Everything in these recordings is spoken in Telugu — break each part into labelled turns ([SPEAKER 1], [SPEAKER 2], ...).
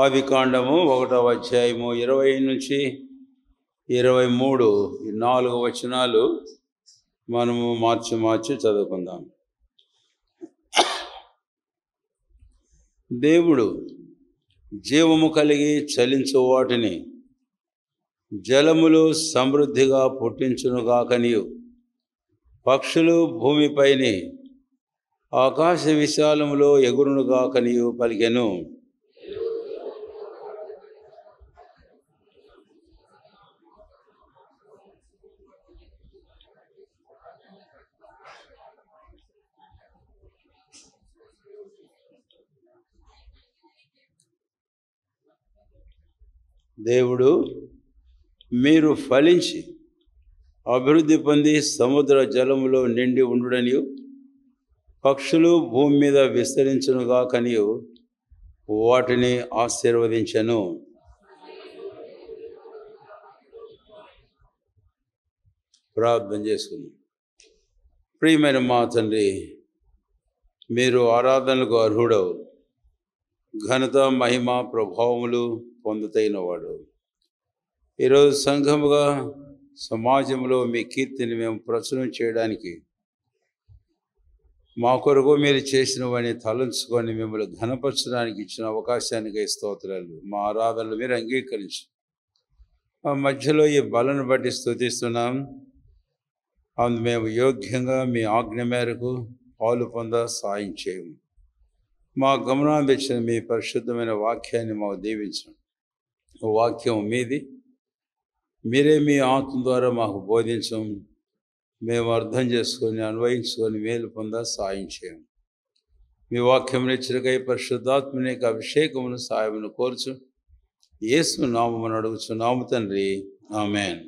[SPEAKER 1] ఆదికాండము 1వ అధ్యాయము 20 నుంచి 23 ఈ 4 వచనాలు మనము మార్చి చదువుకుందాం. దేవుడు జీవము కలిగి చలించు వాటిని జలములు సమృద్ధిగా పుట్టించునుగాకనియు, పక్షులు భూమిపైని ఆకాశ విశాలములో ఎగురునుగాకనియు పలికెను. దేవుడు మీరు ఫలించి అభివృద్ధి పొంది సముద్ర జలములో నిండి ఉండుడనియు, పక్షులు భూమి మీద విస్తరించునుగాకనియు వాటిని ఆశీర్వదించెను. ప్రార్థన చేసుకుందాం. ప్రియమైన మా తండ్రి, మీరు ఆరాధనలకు అర్హుడవు, ఘనత మహిమ ప్రభావములు పొందుతైనవాడు. ఈరోజు సంఘముగా సమాజంలో మీ కీర్తిని మేము ప్రచురం చేయడానికి, మా కొరకు మీరు చేసినవని తలంచుకొని మిమ్మల్ని ఘనపరచడానికి ఇచ్చిన అవకాశానికి స్తోత్రాలు. మా ఆరాధనలు మీరు అంగీకరించి మా మధ్యలో ఈ బలను బట్టి స్తుతిస్తున్నాం. అందు మేము యోగ్యంగా మీ ఆజ్ఞ మేరకు పాలు పొంద సాయం చేయము. మా గమనాన్ని తెచ్చిన మీ పరిశుద్ధమైన వాక్యాన్ని మాకు దీవించండి. వాక్యం మీది, మీరే మీ ఆత్మ ద్వారా మాకు బోధించం, మేము అర్థం చేసుకొని అన్వయించుకొని మేలు పొంద సాయం చేయము. మీ వాక్యం ఇచ్చినకై పరిశుద్ధాత్మని అభిషేకమును సాయమును కోర్చు. యేసు నామమును అడుగుచున్నాము తండ్రి, ఆమేన్.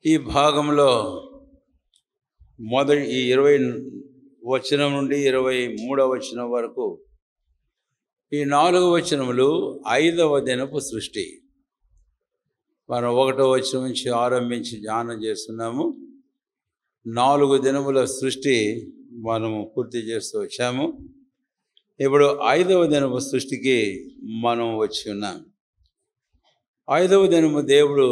[SPEAKER 1] ఈ భాగంలో ఈ 20 వచనం నుండి 23వ వచనం వరకు ఈ 4 వచనములు 5వ దినపు సృష్టి. మనం 1వ వచనం నుంచి ఆరంభించి ధ్యానం చేస్తున్నాము. 4 దినముల సృష్టి మనము పూర్తి చేస్తూ వచ్చాము. ఇప్పుడు 5వ దినపు సృష్టికి మనం వచ్చి ఉన్నాం. 5వ దినము దేవుడు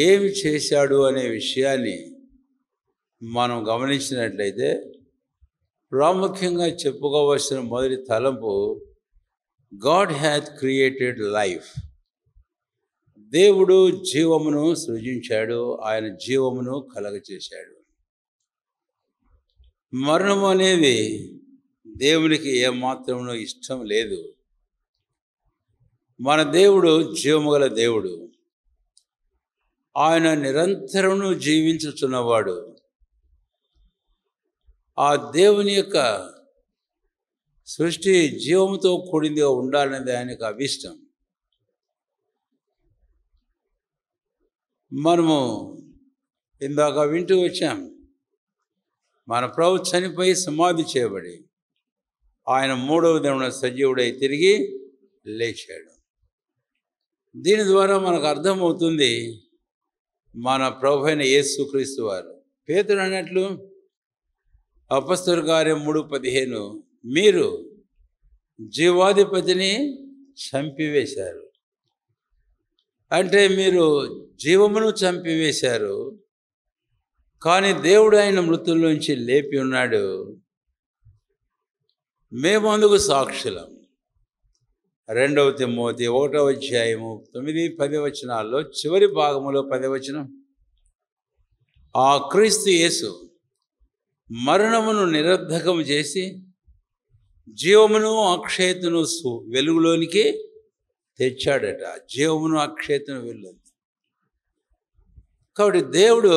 [SPEAKER 1] ఏమి చేశాడు అనే విషయాన్ని మనం గమనించినట్లయితే, ప్రాముఖ్యంగా చెప్పుకోవలసిన మొదటి తలంపు, గాడ్ హ్యాత్ క్రియేటెడ్ లైఫ్. దేవుడు జీవమును సృజించాడు, ఆయన జీవమును కలగచేశాడు. మరణము అనేది దేవునికి ఏమాత్రమునో ఇష్టం లేదు. మన దేవుడు జీవము గల దేవుడు, ఆయన నిరంతరము జీవించుచున్నవాడు. ఆ దేవుని యొక్క సృష్టి జీవంతో కూడిందిగా ఉండాలనేది ఆయనకు అభిష్టం. మనము ఇందాక వింటూ వచ్చాం, మన ప్రభు చనిపోయి సమాధి చేయబడి ఆయన 3వ దినమున సజీవుడై తిరిగి లేచాడు. దీని ద్వారా మనకు అర్థమవుతుంది, మన ప్రభు అయిన యేసుక్రీస్తు వారు పేతురు అన్నట్లు అపొస్తలుల కార్యం 3:15, మీరు జీవాధిపతిని చంపివేశారు. అంటే మీరు జీవమును చంపివేశారు, కానీ దేవుడు ఆయన మృతుల్లోంచి లేపి ఉన్నాడు. మేము అందుకు సాక్షులం. 2వ తిమోతి 1వ అధ్యాయము 9-10 వచనాల్లో చివరి భాగములో 10వ వచనం, ఆ క్రీస్తు యేసు మరణమును నిరర్ధకము చేసి జీవమును అక్షయతను వెలుగులోనికి తెచ్చాడట. జీవమును అక్షయతను వెలుగు. కాబట్టి దేవుడు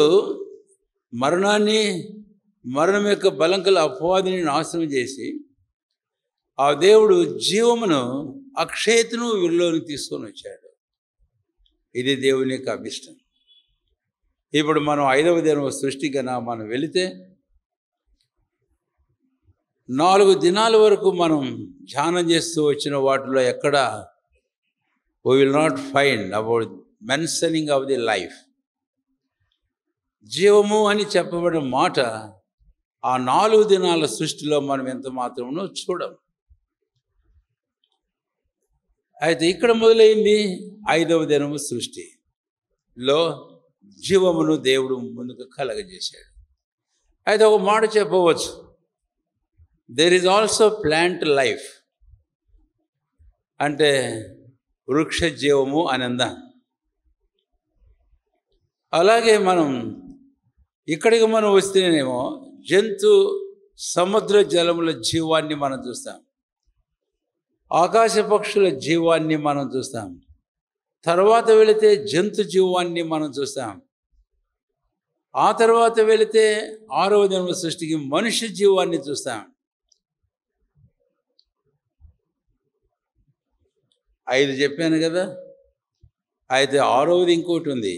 [SPEAKER 1] మరణం యొక్క బలం కల అపవాదిని నాశనం చేసి, ఆ దేవుడు జీవమును అక్షయతను వెలుగులోనికి తీసుకొని వచ్చాడు. ఇది దేవుని యొక్క అభిష్టం. ఇప్పుడు మనం 5వ దినము సృష్టి కన్నా మనం వెళితే, 4 దినాల వరకు మనం ధ్యానం చేస్తూ వచ్చిన వాటిలో ఎక్కడ we will not find about mentioning of the life. జీవము అని చెప్పబడిన మాట ఆ 4 దినాల సృష్టిలో మనం ఎంత మాత్రమో చూడం. అయితే ఇక్కడ మొదలైంది 5వ దినము సృష్టిలో జీవమును దేవుడు ముందుకు కలగజేశాడు. అయితే ఒక మాట చెప్పవచ్చు, there is also plant life, అంటే వృక్ష జీవము అని అందాం. అలాగే మనం ఇక్కడికి మనం వస్తేనేమో సముద్ర జలముల జీవాన్ని మనం చూస్తాం, ఆకాశ పక్షుల జీవాన్ని మనం చూస్తాం, తర్వాత వెళితే జంతు జీవాన్ని మనం చూస్తాం, ఆ తర్వాత వెళితే 6వ దినముల సృష్టికి మనుష్య జీవాన్ని చూస్తాం. 5 చెప్పాను కదా. అయితే 6వది ఇంకోటి ఉంది,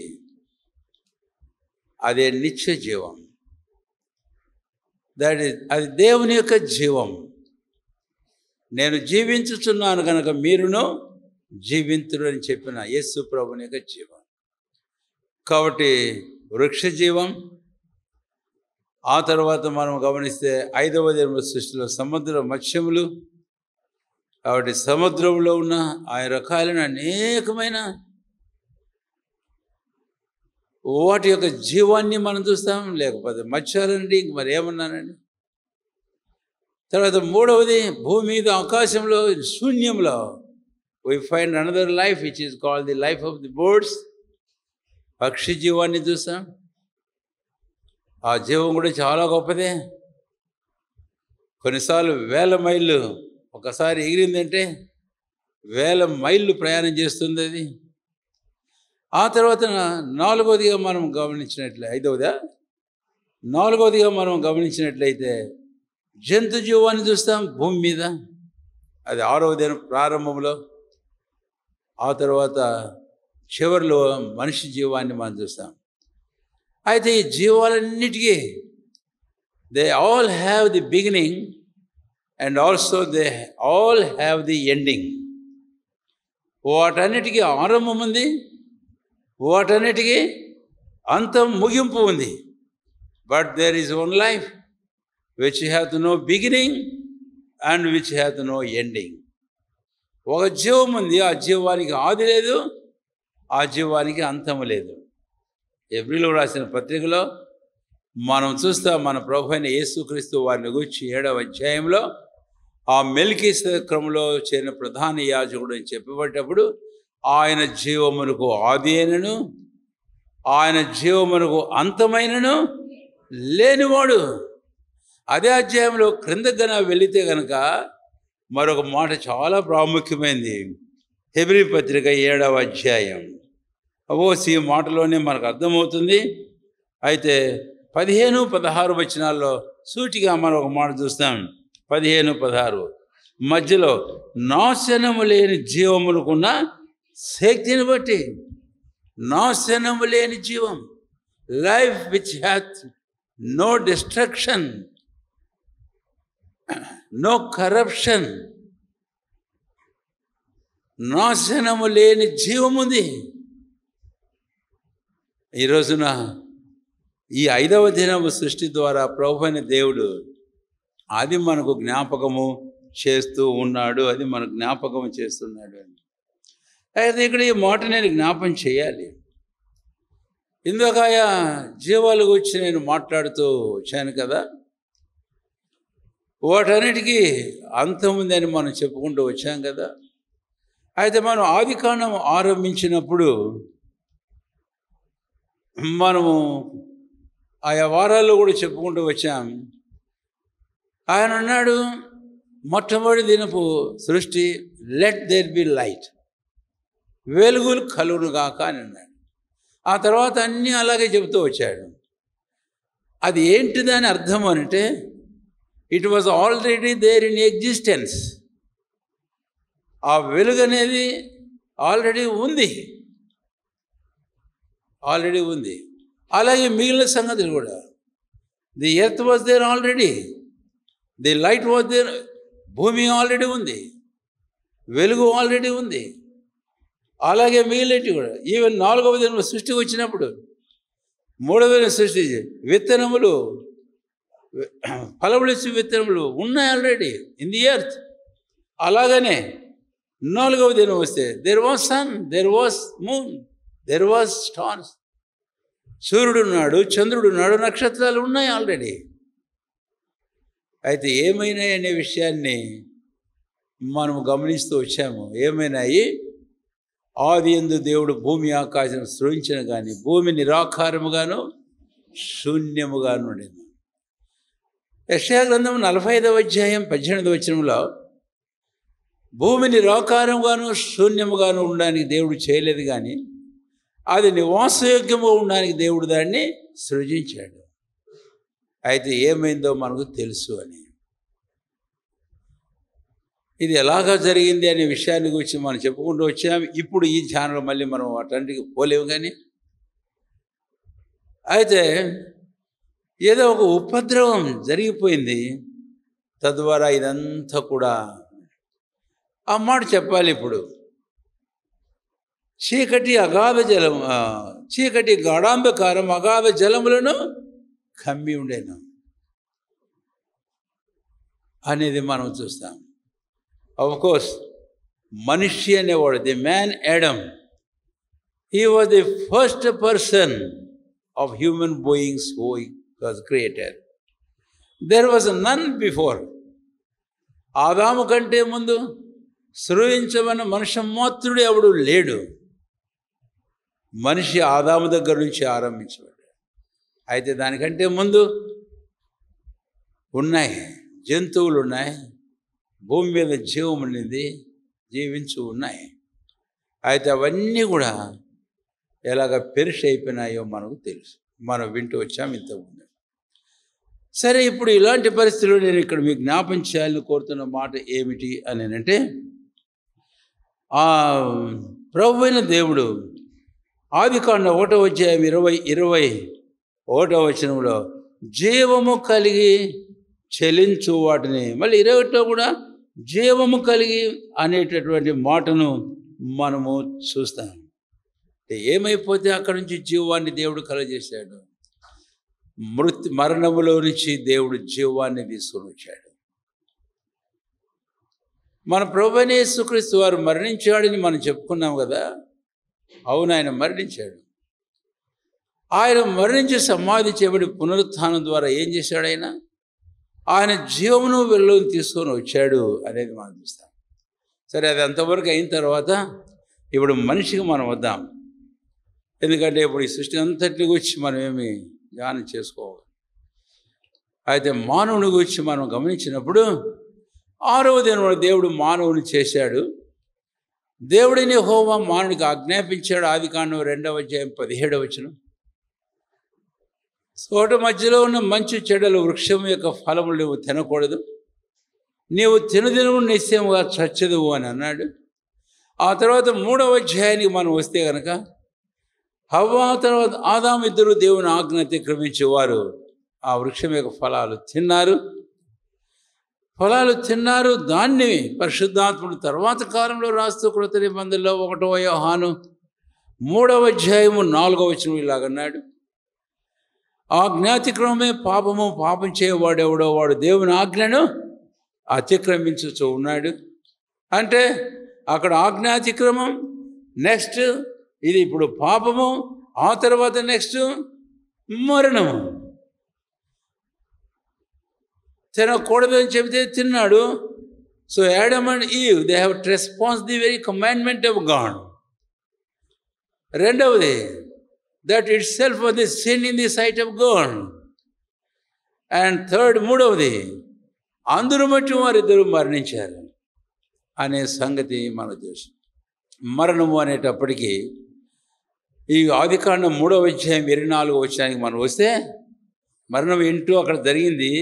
[SPEAKER 1] అదే నిత్య జీవం. అది దేవుని యొక్క జీవం. నేను జీవించుచున్నాను కనుక మీరును జీవింతురు అని చెప్పిన యేసు ప్రభుని యొక్క జీవం. కాబట్టి వృక్ష జీవం. ఆ తర్వాత మనం గమనిస్తే 5వ దినముల సృష్టిలో సముద్ర మత్స్యములు. కాబట్టి సముద్రంలో ఉన్న ఆయన రకాలైన అనేకమైన వాటి యొక్క జీవాన్ని మనం చూస్తాం. లేకపోతే మత్స్యాలండి, ఇంక మరి ఏమన్నానండి. తర్వాత 3వది భూమి మీద ఆకాశంలో శూన్యంలో we find another life which is called the life of the birds. పక్షి జీవాన్ని చూస్తాం. ఆ జీవం కూడా చాలా గొప్పదే. కొన్నిసార్లు 1000 మైళ్ళు ఒకసారి ఎగిరిందంటే 1000 మైళ్ళు ప్రయాణం చేస్తుంది అది. ఆ తర్వాత 4వదిగా మనం గమనించినట్లయితే 4వదిగా మనం గమనించినట్లయితే జంతు జీవాన్ని చూస్తాం భూమి మీద, అది 6వ దినం ప్రారంభంలో. ఆ తర్వాత చివరిలో మనిషి జీవాన్ని మనం చూస్తాం. అయితే ఈ జీవాలన్నిటికీ they all have the beginning and also they all have the ending. వాటన్నిటికీ ఆరంభం ఉంది, వాటన్నిటికీ అంతం ముగింపు ఉంది. But there is one life which have no beginning and which have no ending. ఒక జీవం ఉంది, ఆ జీవానికి ఆది లేదు, ఆ జీవానికి అంతము లేదు. ఎబ్రీలో రాసిన పత్రికలో మనం చూస్తాం, మన ప్రభు అయిన యేసుక్రీస్తు వారిని గురించి 7వ అధ్యాయంలో ఆ మెల్కీసెదెకులో చేరిన ప్రధాన యాజకుడు అని చెప్పబడ్డప్పుడు ఆయన జీవమునకు ఆది అయినను ఆయన జీవమునకు అంతమైనను లేనివాడు. అదే అధ్యాయంలో క్రిందకు వెళితే కనుక మరొక మాట చాలా ప్రాముఖ్యమైనది. హెబ్రీ పత్రిక 7వ అధ్యాయం. ఈ మాటలోనే మనకు అర్థమవుతుంది. అయితే 15, 16 వచనాల్లో సూటిగా మనం ఒక మాట చూస్తాం. 15, 16 మధ్యలో నాశనము లేని జీవమునుకున్న శక్తిని బట్టి, నాశనము లేని జీవం, life which hath no destruction, no corruption, నాశనము లేని జీవం ఉంది. ఈ రోజున ఈ 5వ దినము సృష్టి ద్వారా ప్రభువైన దేవుడు అది మనకు జ్ఞాపకము చేస్తూ ఉన్నాడు, అది మనకు జ్ఞాపకం చేస్తున్నాడు అని. అయితే ఇక్కడ ఈ మాట నేను జ్ఞాపం చేయాలి. ఇందాక జీవాల గురించి నేను మాట్లాడుతూ వచ్చాను కదా, వాటన్నిటికీ అంతం ఉందని మనం చెప్పుకుంటూ వచ్చాం కదా. అయితే మనం ఆదికాండం ఆరంభించినప్పుడు మనము ఆయా వారాల్లో కూడా చెప్పుకుంటూ వచ్చాం. ఆయన అన్నాడు, మొట్టమొదటి దినపు సృష్టి లెట్ దేర్ బి లైట్, వెలుగులు కలుగునుగాక అని అన్నాడు. ఆ తర్వాత అన్నీ అలాగే చెబుతూ వచ్చాడు. అది ఏంటి దాని అర్థం అంటే, it was already there in existence. ఆ వెలుగు అనేది ఆల్రెడీ ఉంది. అలాగే మిగిలిన సంగతులు కూడా, the earth was there already, the light was there, భూమి ఆల్రెడీ ఉంది, వెలుగు ఆల్రెడీ ఉంది. అలాగే మిగిలినవి కూడా. ఈవెన్ 4వ దినం సృష్టి వచ్చినప్పుడు మూడవది సృష్టి విత్తనములు, ఫలములిచ్చే విత్తనములు ఉన్నాయి ఆల్రెడీ ఇన్ ది ఎర్త్. అలాగనే నాలుగవ దినం వస్తే there was sun, there was moon, there was stars. సూర్యుడు ఉన్నాడు, చంద్రుడు ఉన్నాడు, నక్షత్రాలు ఉన్నాయి ఆల్రెడీ. అయితే ఏమైనాయి అనే విషయాన్ని మనం గమనిస్తూ వచ్చాము. ఏమైనాయి? ఆది యందు దేవుడు భూమి ఆకాశం సృజించిన కానీ భూమి నిరాకారముగాను శూన్యముగాను ఉండేది. యెషయా గ్రంథం 45వ అధ్యాయం 18వ వచనంలో భూమి నిరాకారముగాను శూన్యముగాను ఉండడానికి దేవుడు చేయలేదు, కానీ అది నివాసయోగ్యముగా ఉండడానికి దేవుడు దాన్ని సృజించాడు. అయితే ఏమైందో మనకు తెలుసు అని. ఇది ఎలాగా జరిగింది అనే విషయాన్ని గురించి మనం చెప్పుకుంటూ వచ్చాము. ఇప్పుడు ఈ ఛానల్ మళ్ళీ మనం వాటన్నిటికి పోలేము. కానీ అయితే ఏదో ఒక ఉపద్రవం జరిగిపోయింది, తద్వారా ఇదంతా కూడా ఆ మాట చెప్పాలి. ఇప్పుడు చీకటి గాఢాంధకారం అగాధ జలములను కమ్మి ఉండేను అనేది మనం చూస్తాం. ఆఫ్ కోర్స్ మనిషి అనేవాడు, the man Adam, he was the first person of human beings who was created. There was none before. ఆదాము కంటే ముందు సృజించమన్న మనుష్య మాత్రుడు ఎవడు లేడు. మనిషి ఆదాము దగ్గర నుంచి ఆరంభించబడ్డాడు. అయితే దానికంటే ముందు ఉన్నాయి, జంతువులు ఉన్నాయి, భూమి మీద జీవం ఉండింది, జీవించు ఉన్నాయి. అయితే అవన్నీ కూడా ఎలాగ పెరిష్ అయిపోయినాయో మనకు తెలుసు, మనం వింటూ వచ్చాము ఇంతకుముందు. సరే, ఇప్పుడు ఇలాంటి పరిస్థితుల్లో నేను ఇక్కడ మీకు జ్ఞాపం చేయాలని కోరుతున్న మాట ఏమిటి అని అంటే, ఆ ప్రభువైన దేవుడు ఆదికాండం 1వ అధ్యాయం 21వ వచనంలో జీవము కలిగి చెలించు వాటిని, మళ్ళీ 21 కూడా జీవము కలిగి అనేటటువంటి మాటను మనము చూస్తాం. ఏమైపోతే అక్కడి నుంచి జీవాన్ని దేవుడు కలగజేశాడు. మరణములో నుంచి దేవుడు జీవాన్ని తీసుకొని వచ్చాడు. మన ప్రభువైన యేసుక్రీస్తు వారు మరణించాడని మనం చెప్పుకున్నాం కదా. అవును, ఆయన మరణించాడు. ఆయన మరణించి సమాధి చేయబడి పునరుత్థానం ద్వారా ఏం చేశాడు? ఆయన జీవమును వెలుగును తీసుకొని వచ్చాడు అనేది మనం చూస్తాం. సరే, అది అంతవరకు అయిన తర్వాత ఇప్పుడు మనిషికి మనం వద్దాం. ఎందుకంటే ఇప్పుడు ఈ సృష్టి అంతటి గురించి మనం ఏమి ధ్యానం చేసుకోవాలి. అయితే మానవుని గురించి మనం గమనించినప్పుడు 6వ దినం దేవుడు మానవుని చేశాడు. దేవుడిని యెహోవా మానవునికి ఆజ్ఞాపించాడు. ఆదికాండం 2వ అధ్యాయం 17వ వచనం. తోట మధ్యలో ఉన్న మంచి చెడ్డల వృక్షం యొక్క ఫలములు నువ్వు తినకూడదు, నీవు తినదినము నిశ్చయముగా చచ్చదువు అని అన్నాడు. ఆ తర్వాత 3వ అధ్యాయానికి మనం వస్తే కనుక హవ్వ తర్వాత ఆదాము ఇద్దరు దేవుని ఆజ్ఞ అతిక్రమించి వారు ఆ వృక్షం యొక్క ఫలాలు తిన్నారు. దాన్ని పరిశుద్ధాత్ముడు తర్వాత కాలంలో రాస్తూ కృత నిబంధనలో 1వ యోహాను 3వ అధ్యాయము 4వ వచనం ఇలాగన్నాడు, ఆజ్ఞాతిక్రమమే పాపము, పాపం చేయవాడెవడో వాడు దేవుని ఆజ్ఞను అతిక్రమించుతూ ఉన్నాడు. అంటే అక్కడ ఆజ్ఞాతిక్రమం, నెక్స్ట్ ఇది ఇప్పుడు పాపము, ఆ తర్వాత నెక్స్ట్ మరణము. తినకూడదని చెబితే తిన్నాడు. So Adam and Eve they have trespass the very commandment of God. రెండవది, that itself was the sin in the sight of God. And third, మూడవది, అందరూ బట్టి వారిద్దరూ మరణించారు అనే సంగతి మనకు తెలుసు. మరణము అనేటప్పటికీ ఈ ఆదికాండం 3వ అధ్యాయం 24వ వచనానికి మనం వస్తే మరణం ఏంటో అక్కడ జరిగింది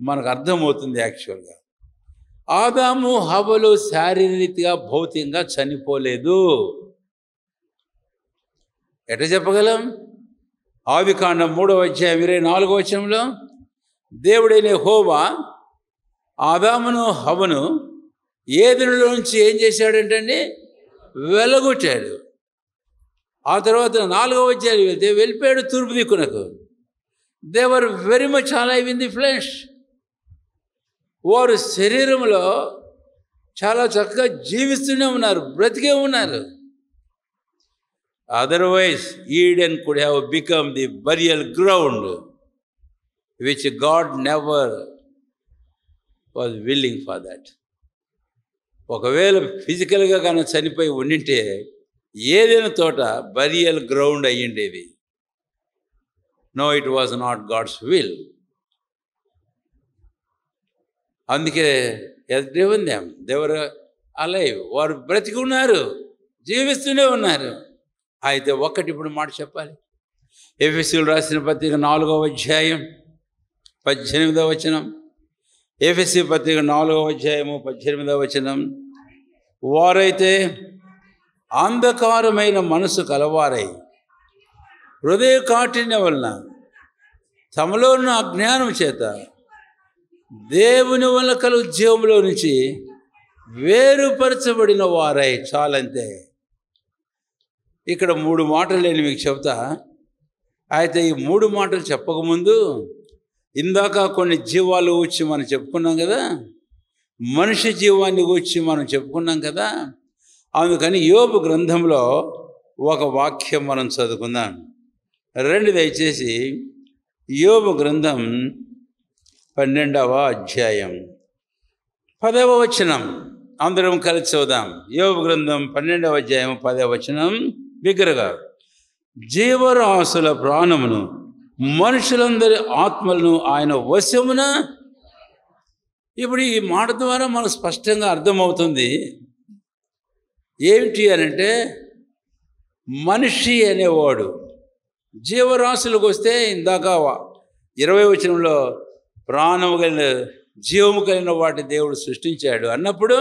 [SPEAKER 1] మనకు అర్థమవుతుంది. యాక్చువల్గా ఆదాము హవ్వలు శారీరకంగా భౌతికంగా చనిపోలేదు. ఎట్లా చెప్పగలం? ఆదికాండం 3వ అధ్యాయం 24వ వచనంలో దేవుడైన యెహోవా ఆదామును హవ్వను ఏదెనులో నుంచి ఏం చేశాడంటే వెలగొట్టాడు. ఆ తర్వాత 4వ అధ్యాయం వెళ్తే వెళ్ళిపోయాడు తూర్పు దిక్కునకు. They were very much alive in the flesh. వారు శరీరంలో చాలా చక్కగా జీవిస్తూనే ఉన్నారు, బ్రతికే ఉన్నారు. Otherwise Eden could have become the burial ground which God never was willing for that. ఒకవేళ ఫిజికల్గా కానీ చనిపోయి ఉండింటే ఏదైనా తోట బరియల్ గ్రౌండ్ అయ్యిండేది. No, it was not God's will. అందుకే దేవర్ అలైవ్, వారు బ్రతికి ఉన్నారు, జీవిస్తూనే ఉన్నారు. అయితే ఒక్కటి ఇప్పుడు మాట చెప్పాలి. ఎఫెసీయులకు రాసిన పత్రిక 4వ అధ్యాయం 18వ వచనం. ఎఫెసీ పత్రిక 4వ అధ్యాయము 18వ వచనం. వారైతే అంధకారమైన మనసు కలవారై హృదయ కాఠిన్యం వలన తమలో ఉన్న అజ్ఞానం చేత దేవుని వల్ల కలుగు జీవంలో నుంచి వేరుపరచబడిన వారై. చాలంతే. ఇక్కడ 3 మాటలు నేను మీకు చెప్తా. అయితే ఈ 3 మాటలు చెప్పకముందు ఇందాక కొన్ని జీవాలు వచ్చి మనం చెప్పుకున్నాం కదా, మనిషి జీవాన్ని వచ్చి మనం చెప్పుకున్నాం కదా. అందుకని యోబు గ్రంథంలో ఒక వాక్యం మనం చదువుకుందాం. రండి దయచేసి యోబు గ్రంథం 12వ అధ్యాయం 10వ వచనం అందరం కలిసి చదువుదాం. యోబు గ్రంథం 12వ అధ్యాయం 10వ వచనం బిగ్గరగా. జీవరాశుల ప్రాణమును మనుషులందరి ఆత్మలను ఆయన వశమున. ఇప్పుడు ఈ మాట ద్వారా మనకు స్పష్టంగా అర్థమవుతుంది ఏమిటి అనంటే, మనిషి అనేవాడు జీవరాశులకు వస్తే ఇందాక 20వ వచనంలో ప్రాణము కలిగిన జీవము కలిగిన వాటి దేవుడు సృష్టించాడు అన్నప్పుడు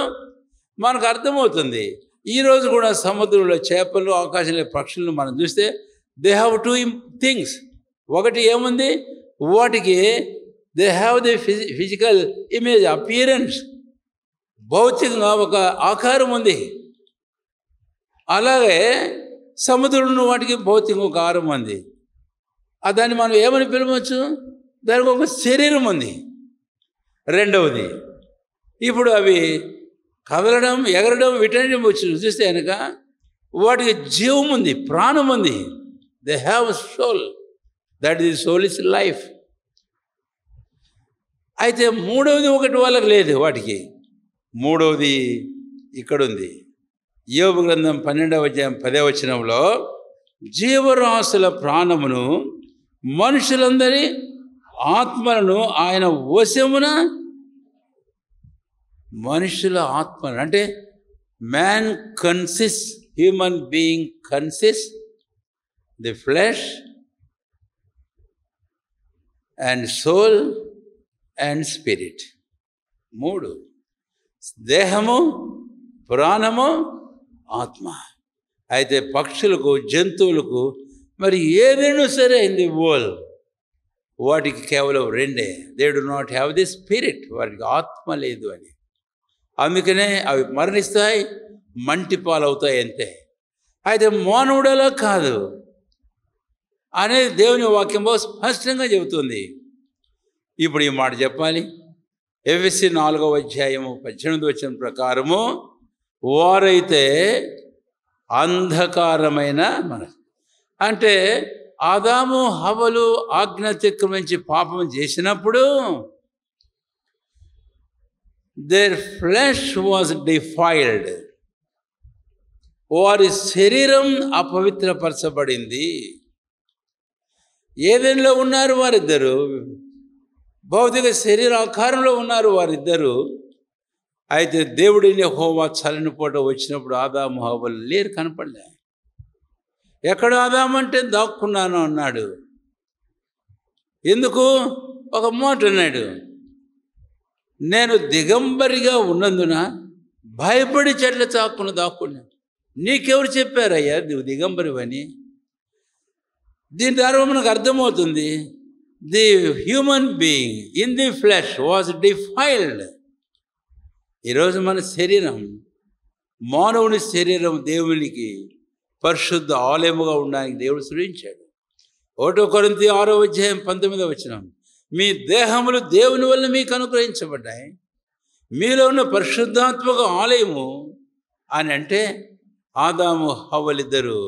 [SPEAKER 1] మనకు అర్థమవుతుంది. ఈరోజు కూడా సముద్రంలో చేపలు, ఆకాశంలో పక్షులను మనం చూస్తే దే హ్యావ్ 2 థింగ్స్. ఒకటి ఏముంది, వాటికి they have the physical image, appearance, భౌతికంగా ఒక ఆకారం ఉంది. అలాగే సముద్రంలో వాటికి భౌతికంగా ఒక ఆకారం ఉంది. దాన్ని మనం ఏమని పిలవచ్చు, దానికి ఒక శరీరం ఉంది. రెండవది, ఇప్పుడు అవి కదలడం, ఎగరడం, వీటన్నిటి వచ్చి చూస్తే కనుక వాటికి జీవం ఉంది, ప్రాణం ఉంది. They have soul, that is soul is life. అయితే మూడవది ఒకటి వాళ్ళకి లేదు వాటికి. మూడవది ఇక్కడుంది. యోబు గ్రంథం 12వ అధ్యాయం 10వ వచనంలో జీవరాశుల ప్రాణమును మనుషులందరి ఆత్మలను ఆయన వశమున. మనుషుల ఆత్మలు అంటే man consist, human being consist the flesh and soul and spirit. 3, దేహము, ప్రాణము, ఆత్మ. అయితే పక్షులకు, జంతువులకు, మరి ఏదైనా సరే ఇన్ ది వరల్డ్ వాటికి కేవలం 2. They do not have the spirit, వాటికి ఆత్మ లేదు అని. అందుకనే అవి మరణిస్తాయి, మంటి పాలవుతాయి అంతే. అయితే మానవుడలా కాదు అనేది దేవుని వాక్యం స్పష్టంగా చెబుతుంది. ఇప్పుడు ఈ మాట చెప్పాలి. ఎఫెసీ 4వ అధ్యాయము 18వ వచనం ప్రకారము వారైతే అంధకారమైన మనసు, అంటే ఆదాము హవ్వలు ఆజ్ఞ అతిక్రమించి పాపం చేసినప్పుడు దేర్ ఫ్లెష్ వాజ్ డిఫైల్డ్, వారి శరీరం అపవిత్రపరచబడింది. ఏదైనా ఉన్నారు వారిద్దరు, భౌతిక శరీర ఆకారంలో ఉన్నారు వారిద్దరు. అయితే దేవుడి యెహోవా చల్లని పూట వచ్చినప్పుడు ఆదాము హవ్వలు లేరు, కనపడలే. ఎక్కడ ఆదాము అంటే దాక్కున్నాను అన్నాడు. ఎందుకు? ఒక మాట అన్నాడు, నేను దిగంబరిగా ఉన్నందున భయపడి చెట్ల చాక్కును దాక్కున్నాను. నీకెవరు చెప్పారయ్యా నువ్వు దిగంబరివని? దీని ద్వారా మనకు అర్థమవుతుంది, the human being in the flesh was defiled. ఈరోజు మన శరీరం, మానవుని శరీరం దేవునికి పరిశుద్ధ ఆలయముగా ఉండడానికి దేవుడు సృజించాడు. 1 కొరింథీ 6:19 మీ దేహములు దేవుని వల్ల మీకు అనుగ్రహించబడ్డాయి, మీలో ఉన్న పరిశుద్ధాత్మక ఆలయము అని అంటే ఆదాము హవ్వలిద్దరూ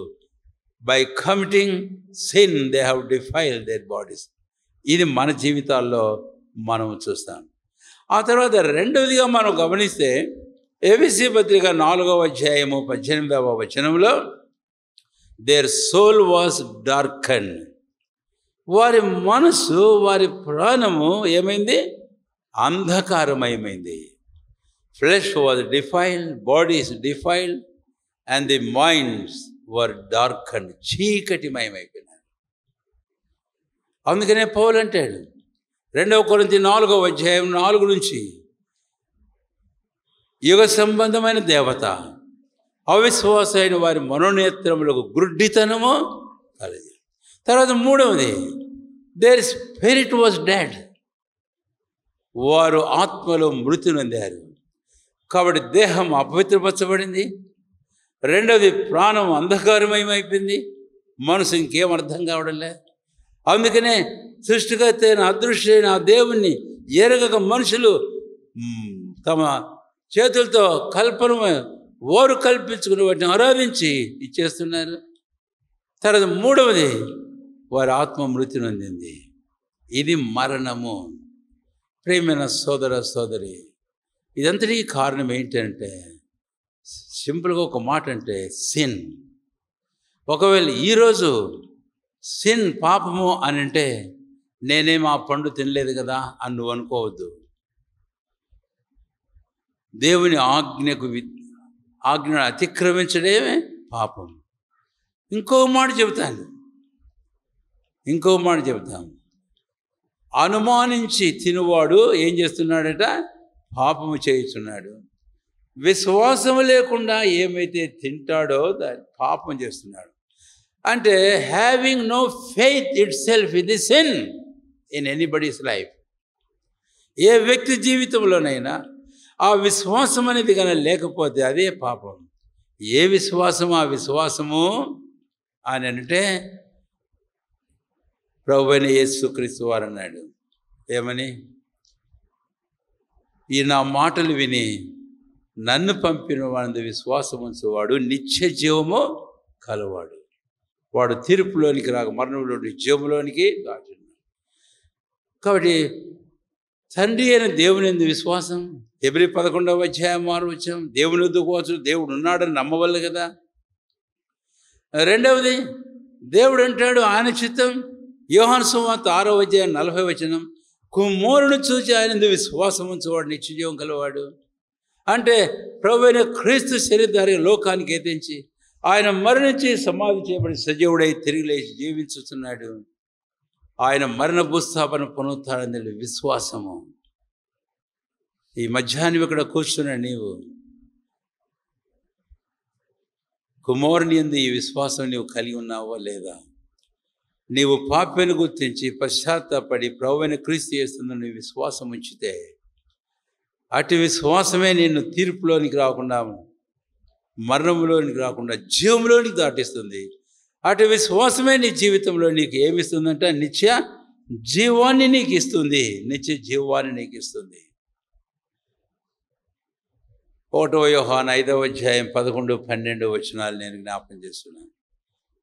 [SPEAKER 1] by committing sin they have defiled their bodies. ఇది మన జీవితాల్లో మనం చూస్తాం. ఆ తర్వాత రెండవదిగా మనం గమనిస్తే ఎఫెసీ పత్రిక 4:18 దేర్ సోల్ వాస్ డార్కన్. వారి మనసు, వారి ప్రాణము ఏమైంది? అంధకారమయమైంది. Flesh was defiled, bodies defiled and the minds were darken. చీకటిమయమైపోయినారు. అందుకనే పౌలు అంటాడు 2 కొరింథీ 4:4 యుగ సంబంధమైన దేవత అవిశ్వాసమైన వారి మనోనేత్రములకు గుడ్డితనము కలదు. తర్వాత మూడవది దేర్ స్పిరిట్ వాజ్ డెడ్. వారు ఆత్మలో మృతి నొందారు. కాబట్టి దేహం అపవిత్రపరచబడింది. రెండవది ప్రాణం అంధకారమయమైపోయింది. మనసు ఇంకేం అర్థం కావడం లేదు. అందుకనే సృష్టికర్త అయిన అదృశ్యమైన ఆ దేవుణ్ణి ఎరగక మనుషులు తమ చేతులతో ఓరు కల్పించుకుని వాటిని ఆరాధించి ఇచ్చేస్తున్నారు. తర్వాత మూడవది వారి ఆత్మ మృతి నొందింది. ఇది మరణము. ప్రియమైన సోదర సోదరి, ఇదంతటికీ కారణం ఏంటంటే సింపుల్గా ఒక మాట అంటే సిన్. ఒకవేళ ఈరోజు సిన్ పాపము అని అంటే నేనేం ఆ పండు తినలేదు కదా అని నువ్వు అనుకోవద్దు. దేవుని ఆజ్ఞను అతిక్రమించడమే పాపం. ఇంకో మాట చెబుతాను. అనుమానించి తినువాడు ఏం చేస్తున్నాడట? పాపము చేస్తున్నాడు. విశ్వాసం లేకుండా ఏమైతే తింటాడో దాన్ని పాపం చేస్తున్నాడు. అంటే having no faith itself is the sin in anybody's life. ఏ వ్యక్తి జీవితంలోనైనా ఆ విశ్వాసం అనేది కానీ లేకపోతే అదే పాపం. ఏ విశ్వాసము? ఆ విశ్వాసము అని అంటే ప్రభువైన యేసుక్రీస్తు వారు అన్నాడు ఏమని? ఈ నా మాటలు విని నన్ను పంపిన వాడి విశ్వాసం ఉంచేవాడు నిత్య జీవము కలవాడు. వాడు తీర్పులోనికి రాక మరణంలోని జీవంలోనికి దాచున్నాడు. కాబట్టి తండ్రి అయిన దేవుని యందు విశ్వాసం. హెబ్రీ 11:6 దేవుని వద్దకు వచ్చు, దేవుడు ఉన్నాడని నమ్మవల్ల కదా. రెండవది దేవుడు అంటాడు ఆయన చిత్తం. యోహాను సువార్త 6:40 కుమారుని చూచి ఆయన విశ్వాసం ఉంచేవాడు నిత్య జీవం కలవాడు. అంటే ప్రభువైన క్రీస్తు శరీరధారి లోకానికి ఎత్తించి ఆయన మరణించి సమాధి చేయబడి సజీవుడై తిరిగి లేచి జీవించుతున్నాడు. ఆయన మరణ భూస్థాపన పునరుత్థానం విశ్వాసము. ఈ మధ్యాహ్నం ఇక్కడ కూర్చున్న నీవు కుమారుని యందు ఈ విశ్వాసం నీవు కలిగి ఉన్నావో లేదా? నీవు పాపిని గుర్తించి పశ్చాత్తాపడి ప్రభువైన క్రీస్తు యేసునందు నీ విశ్వాసం ఉంచితే అటు విశ్వాసమే నిన్ను తీర్పులోనికి రాకుండా, మరణంలోనికి రాకుండా జీవంలోనికి దాటిస్తుంది. అటు విశ్వాసమే నీ జీవితంలో నీకు ఏమిస్తుందంటే నిత్య జీవాన్ని నీకు ఇస్తుంది. నిత్య జీవాన్ని నీకు ఇస్తుంది. 1 యోహాను 5:11-12 నేను జ్ఞాపకం చేస్తున్నాను.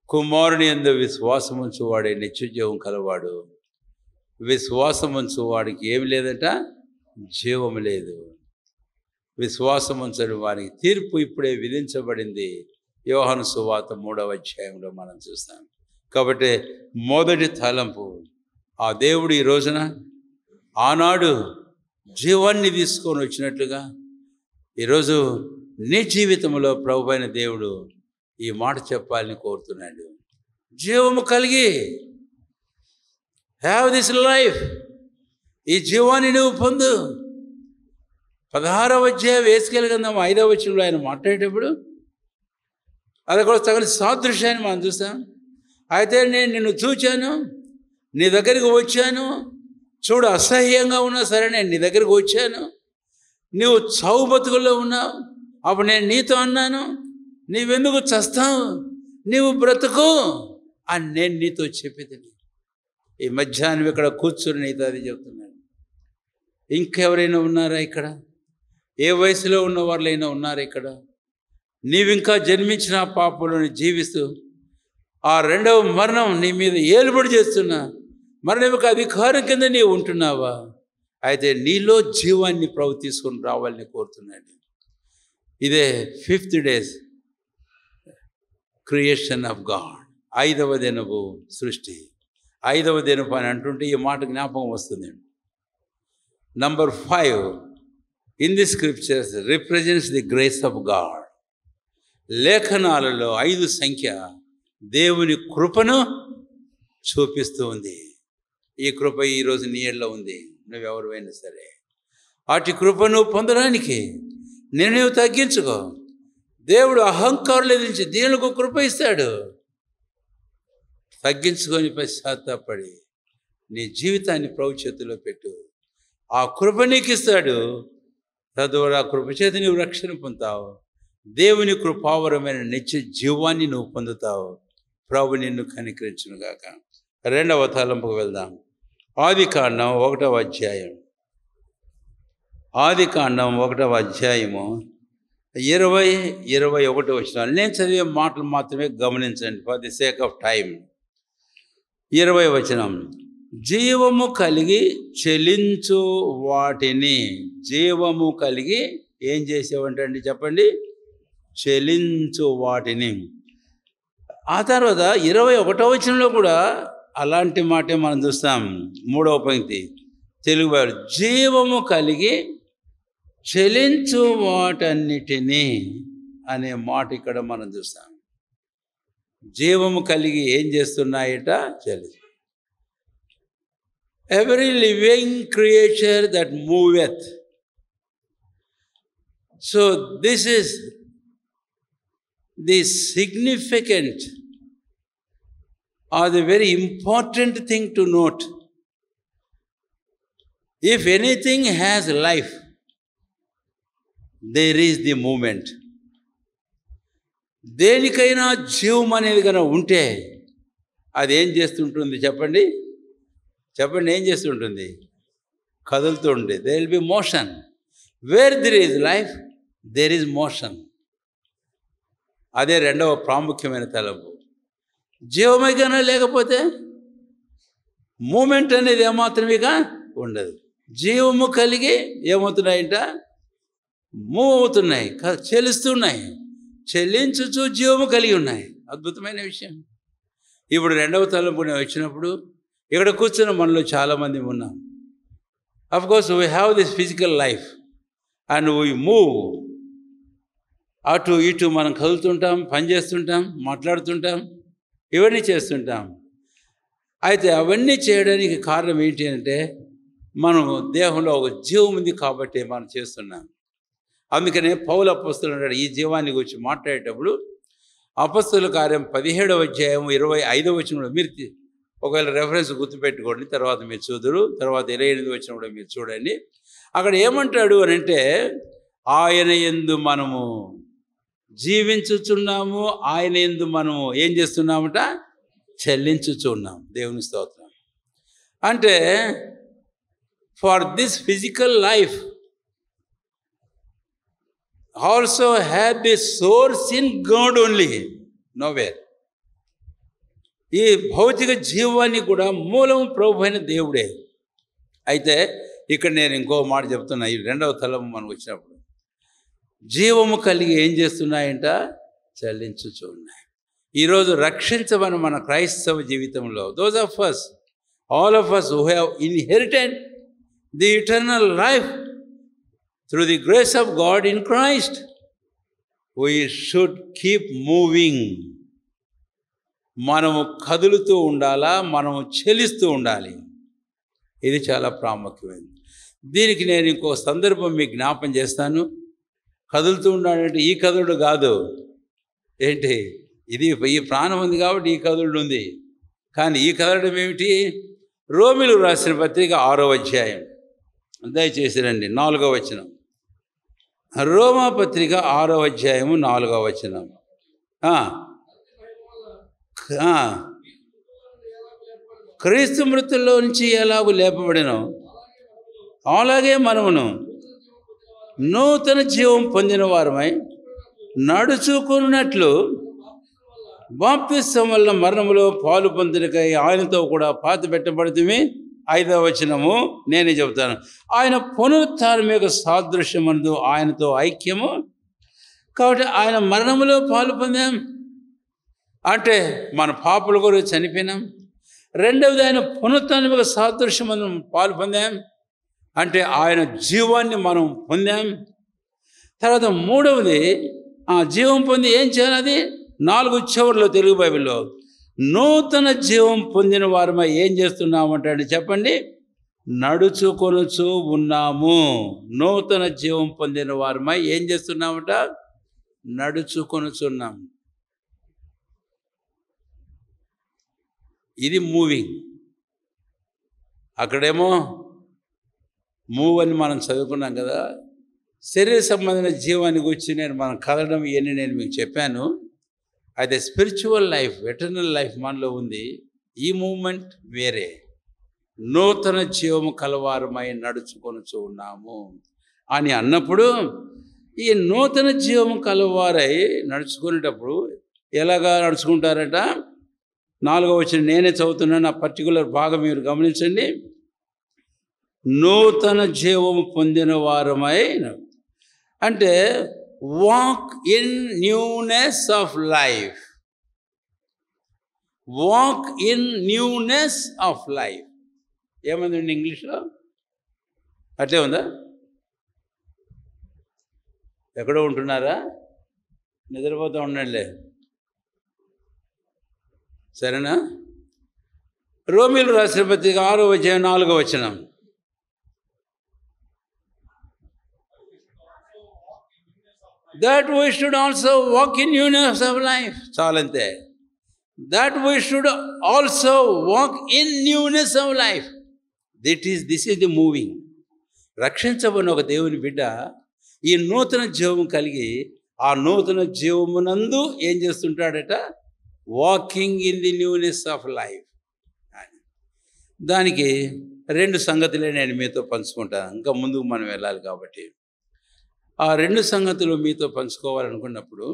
[SPEAKER 1] కుమారుని యందు విశ్వాసం ఉంచువాడే నిత్య జీవం కలవాడు. విశ్వాసం ఉంచువాడికి ఏమి లేదట? జీవం లేదు. విశ్వాసం ఉంచని వారికి తీర్పు ఇప్పుడే విధించబడింది. యోహాను సువార్త 3:1 మనం చూస్తాం. కాబట్టి మొదటి తలంపు ఆ దేవుడు ఈ రోజున ఆనాడు జీవాన్ని తీసుకొని వచ్చినట్లుగా ఈరోజు నీ జీవితంలో ప్రభువైన దేవుడు ఈ మాట చెప్పాలని కోరుతున్నాడు. జీవము కలిగి హ్యావ్ దిస్ లైఫ్, ఈ జీవాన్ని నువ్వు పొందు. 16వ యేసుకేలు గ్రంథం 5వ ఆయన మాట్లాడేటప్పుడు అది కూడా తగిన సాదృశ్యాన్ని మనం చూస్తాం. అయితే నేను నిన్ను చూచాను, నీ దగ్గరికి వచ్చాను, చూడు అసహ్యంగా ఉన్నా సరే నేను నీ దగ్గరికి వచ్చాను. నువ్వు చావు బతుకుల్లో ఉన్నావు, అప్పుడు నేను నీతో అన్నాను నీవెందుకు చస్తావు, నీవు బ్రతుకు అని నేను నీతో చెప్పేది. ఈ మధ్యాహ్నం ఇక్కడ కూర్చుని నీతో అది చెప్తున్నాను. ఇంకెవరైనా ఉన్నారా ఇక్కడ? ఏ వయసులో ఉన్న వాళ్ళైనా ఉన్నారా ఇక్కడ? నీవింకా జన్మించిన పాపంలోని జీవిస్తూ ఆ రెండవ మరణం నీ మీద ఏలుబడి చేస్తున్నా మరణం యొక్క అధికారం కింద నీవు ఉంటున్నావా? అయితే నీలో జీవాన్ని ప్రభు తీసుకొని రావాలని కోరుతున్నాడు. ఇదే 5th days creation of God. 5వ దినపు సృష్టి. 5వ దినపు అని అంటుంటే ఈ మాట జ్ఞాపకం వస్తుంది. Number 5 in the scriptures represents the grace of God. లేఖనాలలో 5 సంఖ్య దేవుని కృపను చూపిస్తూ ఉంది. ఈ కృప ఈరోజు నీ ఏళ్ళలో ఉంది. నువ్వెవరివైనా సరే అటు కృపను పొందడానికి నేను తగ్గించుకో. దేవుడు అహంకారులు ఎదిరించి దీనికి కృప ఇస్తాడు. తగ్గించుకొని పశ్చాత్తాపడి నీ జీవితాన్ని ప్రభు చేతిలో పెట్టు. ఆ కృప నీకు ఇస్తాడు. తద్వారా ఆ కృప చేతి నువ్వు రక్షణ పొందుతావు. దేవుని కృపావరమైన నిత్య జీవాన్ని నువ్వు పొందుతావు. ప్రభు నిన్ను కనికరించునుగాక. 2వ తలంపుకు వెళ్దాం. ఆదికాండం 1వ అధ్యాయం. ఆదికాండం 1వ అధ్యాయము 20-21 వచనాలు. నేను చదివే మాటలు మాత్రమే గమనించండి for the sake of time. 20వ వచనం, జీవము కలిగి చెలించు వాటిని. జీవము కలిగి ఏం చేసేవంటండి చెప్పండి? చెలించు వాటిని. ఆ తర్వాత 21వ వచనంలో కూడా అలాంటి మాటే మనం చూస్తాం. 3వ పంక్తి తెలుగు వారు, జీవము కలిగి చెలించు వాటన్నిటినీ అనే మాట ఇక్కడ మనం చూస్తాం. జీవము కలిగి ఏం చేస్తున్నాయట? చెలించు. Every living creature that moveth. So this is the significant or the very important thing to note. If anything has life, there is the movement. దేనికైనా జీవం అనేది కనుక ఉంటే అది ఏం చేస్తుంటుంది చెప్పండి? చెప్పండి, ఏం చేస్తుంటుంది? కదులుతూ ఉంటుంది. there will be motion. Where there is life, there is motion. అదే 2వ ప్రాముఖ్యమైన తలంపు. జీవమైనా లేకపోతే మూమెంట్ అనేది ఏమాత్రమేగా ఉండదు. జీవము కలిగి ఏమవుతున్నాయంట? మూవ్ అవుతున్నాయి, చెలుస్తున్నాయి. చెల్లించుచు జీవము కలిగి ఉన్నాయి. అద్భుతమైన విషయం. ఇప్పుడు 2వ తలంపు వచ్చినప్పుడు ఇక్కడ కూర్చున్న మనలో చాలామంది ఉన్నాం. Of course we have this physical life and we move. అటు ఇటు మనం కదులుతుంటాం, పనిచేస్తుంటాం, మాట్లాడుతుంటాం, ఇవన్నీ చేస్తుంటాం. అయితే అవన్నీ చేయడానికి కారణం ఏంటి అంటే మనం దేహంలో ఒక జీవం ఉంది కాబట్టి మనం చేస్తున్నాం. అందుకనే పౌలు అపొస్తలుడు అన్నాడు ఈ జీవాన్ని గురించి మాట్లాడేటప్పుడు, అపొస్తలుల కార్యం 17వ అధ్యాయం 25వ వచనంలో మీరు ఒకవేళ రెఫరెన్స్ గుర్తుపెట్టుకోండి, తర్వాత మీరు చూదురు. తర్వాత 28వ వచనం కూడా మీరు చూడండి. అక్కడ ఏమంటాడు అని అంటే, ఆయన యందు మనము జీవించుచున్నాము, ఆయన యందు మనము ఏం చేస్తున్నామట? చెల్లించుచున్నాం. దేవుని స్తోత్రం. అంటే for this physical life also have the source in God only, nowhere. ఈ భౌతిక జీవాన్ని కూడా మూలం ప్రభు అయిన దేవుడే. అయితే ఇక్కడ నేను ఇంకో మాట చెప్తున్నా. ఈ 2వ తలము మనకు వచ్చినప్పుడు జీవము కలిగి ఏం చేస్తున్నాయంట? చెల్లించుచు ఉన్నాయి. ఈరోజు రక్షించమని మన క్రైస్తవ జీవితంలో those of us, all of us who have inherited the eternal life through the grace of God in Christ, we should keep moving. మనము కదులుతూ ఉండాలా, మనము చెలిస్తూ ఉండాలి. ఇది చాలా ప్రాముఖ్యమైనది. దీనికి నేను ఇంకో సందర్భం మీకు జ్ఞాపం చేస్తాను. కదులుతూ ఉండాలంటే ఈ కదులుడు కాదు. ఏంటి? ఇది ఈ ప్రాణం ఉంది కాబట్టి ఈ కదులుడు ఉంది. కానీ ఈ కదలడం ఏమిటి? రోమిలకు రాసిన పత్రిక 6వ అధ్యాయం దయచేసి రండి, 4వ వచనం. రోమా పత్రిక 6వ అధ్యాయము 4వ వచనం. ఆ, క్రీస్తు మృతుల్లో నుంచి ఎలాగూ లేపబడినో అలాగే మనమును నూతన జీవం పొందిన వారమై నడుచుకున్నట్లు బాప్తిస్మం వల్ల మరణములో పాలు పొందుటకై ఆయనతో కూడా పాతి పెట్టబడితిమి. 5వ వచనము నేనే చెబుతాను. ఆయన పునరుత్థానం యొక్క సాదృశ్యమందు ఆయనతో ఐక్యము. కాబట్టి ఆయన మరణములో పాలు పొందాం అంటే మన పాపల కొరకు చనిపోయినాం. రెండవది ఆయన పునరుత్థానం యొక్క సాదృశ్యమందు పాలు పొందాం అంటే ఆయన జీవాన్ని మనం పొందాం. తర్వాత మూడవది ఆ జీవం పొంది ఏం చేయాలి? అది 4 చివర్లో తెలుగు బైబిల్లో నూతన జీవం పొందిన వారమై ఏం చేస్తున్నామంటే చెప్పండి, నడుచుకొనుచు ఉన్నాము. నూతన జీవం పొందిన వారమై ఏం చేస్తున్నామట? నడుచుకొనుచున్నాము. ఇది మూవింగ్. అక్కడేమో మూవ్ అని మనం చదువుకున్నాం కదా. శరీర సంబంధమైన జీవాన్ని గురించి మనం కదలడం ఇవన్నీ నేను మీకు చెప్పాను. అయితే స్పిరిచువల్ లైఫ్, ఎటర్నల్ లైఫ్ మనలో ఉంది. ఈ మూమెంట్ వేరే. నూతన జీవము కలవారమై నడుచుకొనుచు ఉన్నాము అని అన్నప్పుడు ఈ నూతన జీవము కలవారై నడుచుకునేటప్పుడు ఎలాగా నడుచుకుంటారట? 4వ వచనం నేనే చదువుతున్నాను. ఆ పర్టికులర్ భాగం మీరు గమనించండి. నూతన జీవము పొందిన వారమై అంటే walk in newness of life. Walk in newness of life. ఏమందండి ఇంగ్లీష్లో? అట్లే ఉందా? ఎక్కడో ఉంటున్నారా? నిద్రపోతూ ఉండండిలే, సరేనా? రోమీలు రాసిన పత్రిక 6వ అధ్యాయం 4వ వచనం. That we should also walk in newness of life. చాలంతే. That we should also walk in newness of life. This is the moving. రక్షించబడిన ఒక దేవుని బిడ్డ ఈ నూతన జీవం కలిగి ఆ నూతన జీవమునందు ఏం చేస్తుంటాడట? Walking in the newness of life. దానికి 2 సంగతులే నేను మీతో పంచుకుంటాను. ఇంకా ముందుకు మనం వెళ్ళాలి కాబట్టి ఆ 2 సంగతులు మీతో పంచుకోవాలనుకున్నప్పుడు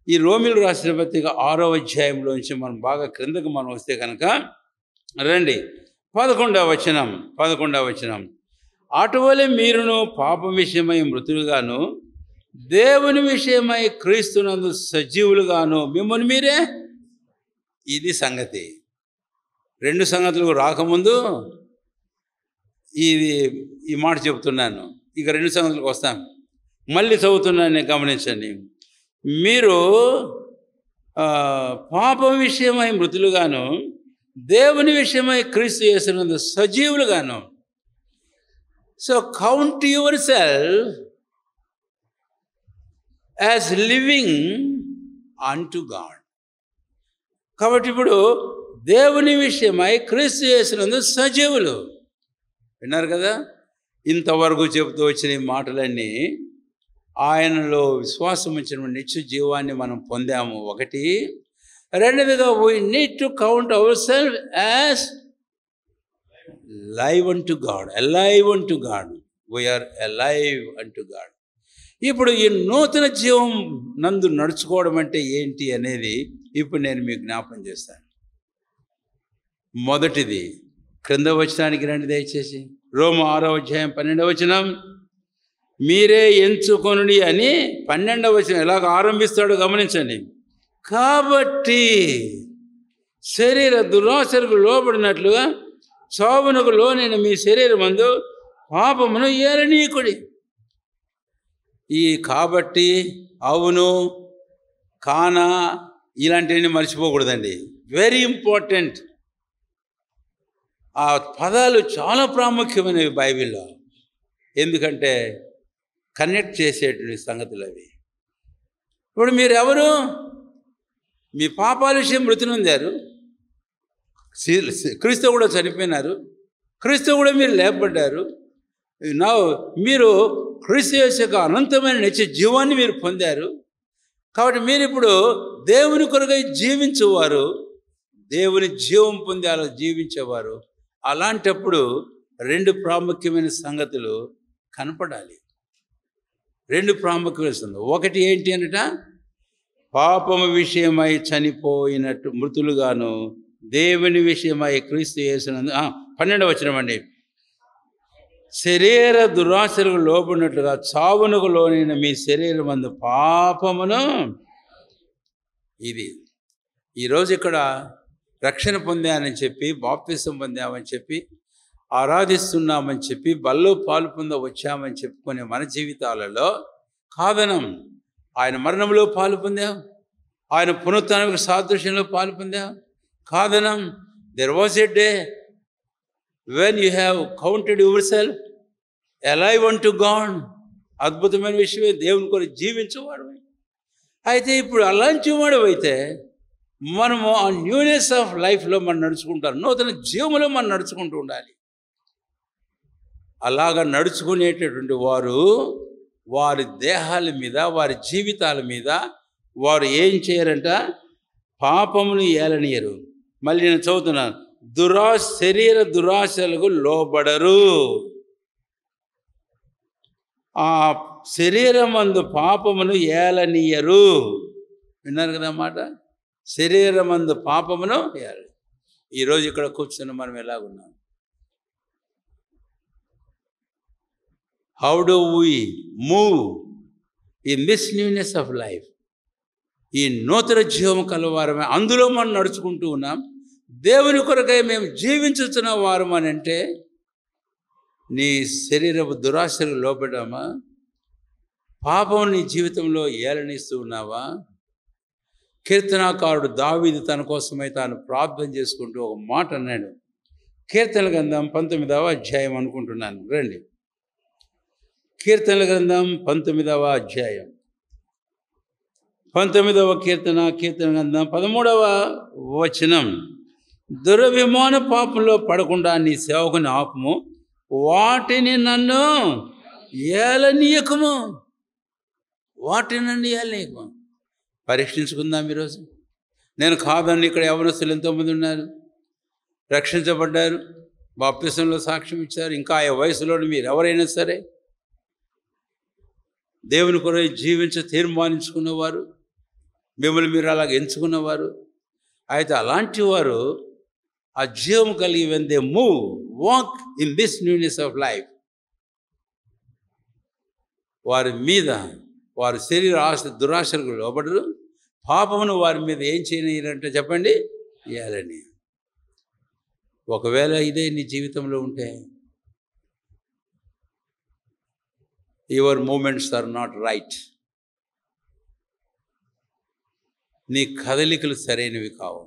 [SPEAKER 1] ఈ రోమీలు రాసిన పత్రిక 6వ అధ్యాయంలోంచి మనం బాగా క్రిందకు మనం వస్తే కనుక రండి, 11వ వచనం. అటువలే మీరును పాపం విషయమై మృతులుగాను దేవుని విషయమై క్రీస్తునందు సజీవులుగాను మిమ్మల్ని మీరే. ఇది సంగతి. 2 సంగతులు రాకముందు ఈ మాట చెబుతున్నాను. ఇక 2 సంగతులకు వస్తాం. మళ్ళీ చదువుతున్నాను, గమనించండి. మీరు పాపం విషయమై మృతులుగాను దేవుని విషయమై క్రీస్తు యేసునందు సజీవులుగాను. So count yourself as living unto God. కాబట్టి ఇప్పుడు దేవుని విషయమై క్రీస్తు యేసునందు సజీవులు. విన్నారు కదా? ఇంతవరకు చెబుతూ వచ్చిన ఈ మాటలన్నీ ఆయనలో విశ్వాసం ఉంచిన నిత్య జీవాన్ని మనం పొందాము. ఒకటి. రెండవదిగా we need to count our self as live unto God. Alive unto God. We are alive unto God. ఇప్పుడు ఈ నూతన జీవం నందు నడుచుకోవడం అంటే ఏంటి అనేది ఇప్పుడు నేను మీకు జ్ఞాపకం చేస్తాను. మొదటిది క్రింద వచనానికి రండి దయచేసి. రోమా 6వ అధ్యాయం 12వ వచనం. మీరే ఎంచుకొనుడి అని 12వ వచనం ఎలాగ ఆరంభిస్తాడో గమనించండి. కాబట్టి శరీర దురాశలకు లోబడినట్లుగా చావునకు లోనైన మీ శరీరమందు పాపమును ఏలనీకుడి. ఈ కాబట్టి, అవును, కానా ఇలాంటివన్నీ మర్చిపోకూడదండి. Very important. ఆ పదాలు చాలా ప్రాముఖ్యమైనవి బైబిల్లో. ఎందుకంటే కనెక్ట్ చేసేటువంటి సంగతులు అవి. ఇప్పుడు మీరెవరు? మీ పాపాల విషయం మృతి నొందారు. క్రీస్తు కూడా చనిపోయినారు. క్రీస్తు కూడా మీరు లేపబడ్డారు. నా మీరు క్రీస్తు యొక్క అనంతమైన నిత్య జీవాన్ని మీరు పొందారు. కాబట్టి మీరు ఇప్పుడు దేవుని కొరకై జీవించేవారు. దేవుని జీవం పొంది అలా జీవించేవారు. అలాంటప్పుడు 2 ప్రాముఖ్యమైన సంగతులు కనపడాలి. 2 ప్రాముఖ్యమైన సంగతులు. ఒకటి ఏంటి అనట, పాపము విషయమై చనిపోయినట్టు మృతులుగాను దేవుని విషయమై క్రీస్తు యేసునందు 12వ వచనం అండి. శరీర దురాశలకు లోబడినట్లుగా చావునకు లోనైన మీ శరీరమందు పాపమును. ఇది ఈరోజు ఇక్కడ రక్షణ పొందానని చెప్పి, బాప్తిసం పొందామని చెప్పి, ఆరాధిస్తున్నామని చెప్పి, బల్లో పాలు పొంద వచ్చామని చెప్పుకునే మన జీవితాలలో కాదనం. ఆయన మరణంలో పాలు పొందాం, ఆయన పునరుత్థానానికి సాదృశ్యంలో పాలు పొందాం. కాదనం. There was a day when you have counted yourself alive unto God. అద్భుతమైన విషయమే, దేవుని కొరకు జీవించేవాడు. అయితే ఇప్పుడు అలాంటి వాడు అయితే మనము ఆ న్యూనెస్ ఆఫ్ లైఫ్లో మనం నడుచుకుంటాం, నూతన జీవంలో మనం నడుచుకుంటూ ఉండాలి. అలాగా నడుచుకునేటటువంటి వారు వారి దేహాల మీద, వారి జీవితాల మీద వారు ఏం చేయరంట, పాపమును ఏలనీయరు. మళ్ళీ నేను చదువుతున్నాను, శరీర దురాశలకు లోబడరు. ఆ శరీరమందు పాపమును ఏలనీయరు. విన్నారు కదా మాట, శరీరమందు పాపమును ఏల. ఈరోజు ఇక్కడ కూర్చున్న మనం ఎలాగున్నాం? How do we move in this newness of life? ఈ నూతన జీవం కలవారమే, అందులో మనం నడుచుకుంటూ ఉన్నాం. దేవుని కొరకై మేము జీవించుతున్న వారం అని అంటే, నీ శరీరపు దురాశలు లోబడ్డామా? పాపం నీ జీవితంలో ఏలనిస్తూ ఉన్నావా? కీర్తనాకారుడు దావీదు తన కోసమై తాను ప్రార్థన చేసుకుంటూ ఒక మాట అన్నాడు. కీర్తనల గ్రంథం 19వ అధ్యాయం అనుకుంటున్నాను, రండి. కీర్తనల గ్రంథం 19వ అధ్యాయం, 19వ కీర్తన గ్రంథం 13వ వచనం. దురభిమాన పాపంలో పడకుండా నీ సేవకుని ఆపుము, వాటిని నన్ను ఏలనీయకము. వాటిని నన్ను ఏలనీయకము. పరీక్షించుకుందాం ఈరోజు. నేను కాదని, ఇక్కడ యవనస్తులు ఎంతోమంది ఉన్నారు, రక్షించబడ్డారు, బాప్తిసంలో సాక్ష్యం ఇచ్చారు. ఇంకా ఆ వయసులో మీరు ఎవరైనా సరే దేవుని కొరకు జీవించ తీర్మానించుకున్నవారు, మిమ్మల్ని మీరు అలాగ ఎంచుకున్నవారు అయితే, అలాంటి వారు ఆ జీవం కలిగి when they move, walk in this newness of life, వారి మీద వారి శరీర దురాశలకు లోబడరు, పాపమును వారి మీద ఏం చేయనంటే చెప్పండి, ఇయాలని. ఒకవేళ ఇదే నీ జీవితంలో ఉంటే, your moments are not right, నీ కదలికలు సరైనవి కావు.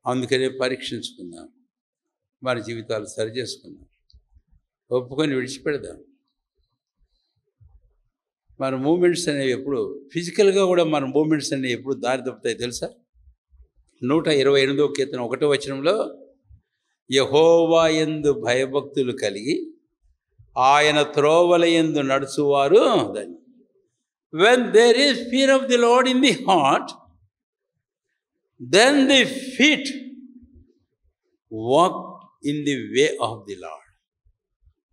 [SPEAKER 1] అందుకనే పరీక్షించుకుందాం, మన జీవితాలు సరి చేసుకుందాం, ఒప్పుకొని విడిచిపెడదాం. మన మూమెంట్స్ అనేవి ఎప్పుడు ఫిజికల్గా కూడా మన మూమెంట్స్ అనేవి ఎప్పుడు దారి తప్పుతాయి తెలుసా? 128వ కీర్తన 1వ వచనంలో, యెహోవా యందు భయభక్తులు కలిగి ఆయన త్రోవల యందు నడుచువారు దాన్ని. When there is fear of the Lord in the heart, then the feet walk in the way of the Lord.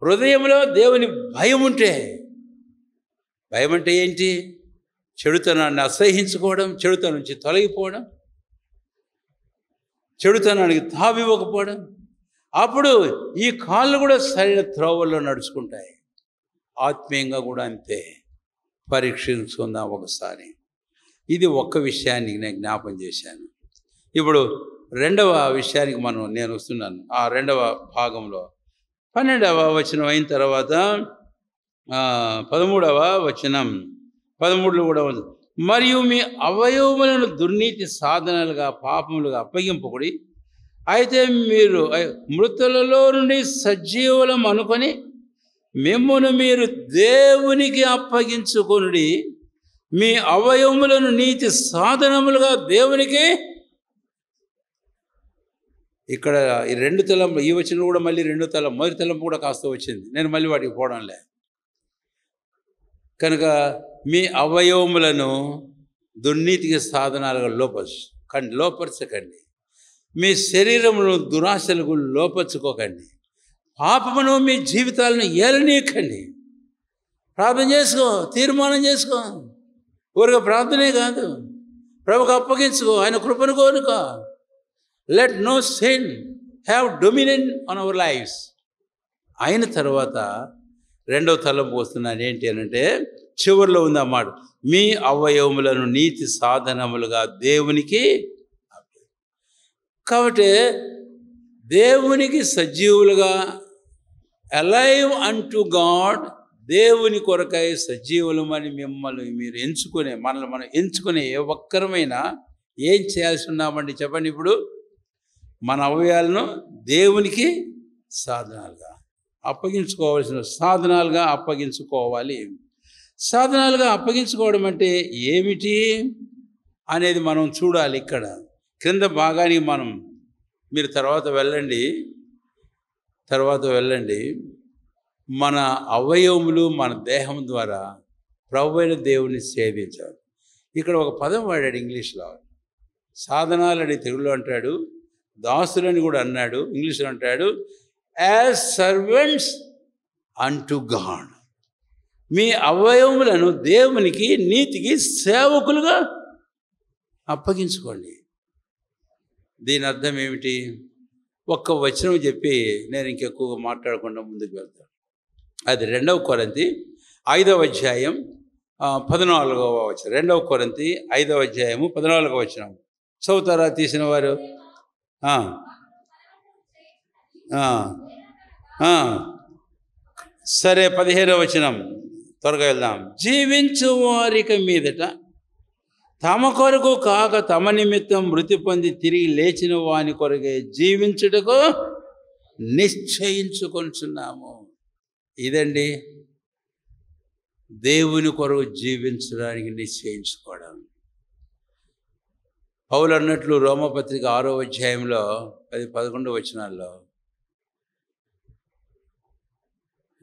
[SPEAKER 1] హృదయంలో దేవుని భయం ఉంటే, భయం అంటే ఏంటి? చెడుతనాన్ని అసహించుకోవడం, చెడుతనం నుంచి తొలగిపోవడం, చెడుతనానికి తావివ్వకపోవడం. అప్పుడు ఈ కాళ్ళు కూడా సరైన త్రోవల్లో నడుచుకుంటాయి. ఆత్మీయంగా కూడా అంతే. పరీక్షించుకుందాం ఒకసారి. ఇది ఒక్క విషయాన్ని నేను జ్ఞాపం చేశాను. ఇప్పుడు రెండవ విషయానికి నేను వస్తున్నాను. ఆ రెండవ భాగంలో 12వ వచనం అయిన తర్వాత 13వ వచనం 13లో కూడా ఉంది. మరియు మీ అవయవములను దుర్నీతి సాధనాలుగా పాపములుగా అప్పగింపకుడి, అయితే మీరు మృతులలో నుండి సజీవులం అనుకొని మిమ్మును మీరు దేవునికి అప్పగించుకొనుడి, మీ అవయవములను నీతి సాధనములుగా దేవునికి. ఇక్కడ ఈ 2 తలంపు, ఈ వచనం కూడా మళ్ళీ 2 తలం, మొదటి తలంపు కూడా కాస్త వచ్చింది, నేను మళ్ళీ వాటికి పోవడంలే. కనుక మీ అవయవములను దుర్నీతికి సాధనాలుగా లోపరచకండి. మీ శరీరమును దురాశలకు లోపరుచుకోకండి. పాపమును మీ జీవితాలను ఏలనీయకండి. ప్రార్థన చేసుకో, తీర్మానం చేసుకో. ఊరిగా ప్రార్థనే కాదు, ప్రభుకు అప్పగించుకో, ఆయన కృపను కోరుకో. Let no sin have dominion on our lives. అయిన తర్వాత రెండవ తలంపు వస్తున్నాను. ఏంటి అనంటే చివరిలో ఉంది అన్నమాట, మీ అవయవములను నీతి సాధనములుగా దేవునికి. కాబట్టి దేవునికి సజీవులుగా, అలైవ్ అంటు గాడ్, దేవుని కొరకై సజీవులమని మిమ్మల్ని మీరు ఎంచుకునే, మనల్ని మనం ఎంచుకునే ఏ ఒక్కరమైనా ఏం చేయాల్సి ఉన్నామండి చెప్పండి. ఇప్పుడు మన అవయవాలను దేవునికి సాధనాలుగా అప్పగించుకోవాల్సిన సాధనాలుగా అప్పగించుకోవాలి. సాధనాలుగా అప్పగించుకోవడం అంటే ఏమిటి అనేది మనం చూడాలి. ఇక్కడ క్రింద భాగానికి మీరు తర్వాత వెళ్ళండి. మన అవయవములు మన దేహం ద్వారా ప్రభువైన దేవుని సేవించాలి. ఇక్కడ ఒక పదం వాడాడు ఇంగ్లీష్లో, సాధనాలని తెలుగులో అంటాడు, దాసులని కూడా అన్నాడు, ఇంగ్లీష్లో అంటాడు యాజ్ సర్వెంట్స్ అంటు గాడ్. మీ అవయవములను దేవునికి నీతికి సేవకులుగా అప్పగించుకోండి. దీని అర్థం ఏమిటి? ఒక్క వచనం చెప్పి నేను ఇంకెక్కువ మాట్లాడకుండా ముందుకు వెళ్తాను. అది 2 కొరింథీ 5వ అధ్యాయం 14వ వచనం. 2 కొరింథీ 5వ అధ్యాయము 14వ వచనం చదువుతారా తీసిన వారు? సరే, 15వ వచనం త్వరగా వెళ్దాం. జీవించు వారిక మీదట తమ కొరకు కాక తమ నిమిత్తం మృతి పొంది తిరిగి లేచిన వాని కొరకే జీవించుటకు నిశ్చయించుకొనుచున్నాము. ఇదండి దేవుని కొరకు జీవించడానికి నిశ్చయించుకోవడం. పౌలు అన్నట్లు రోమపత్రిక 6వ అధ్యాయంలో 10-11 వచనాల్లో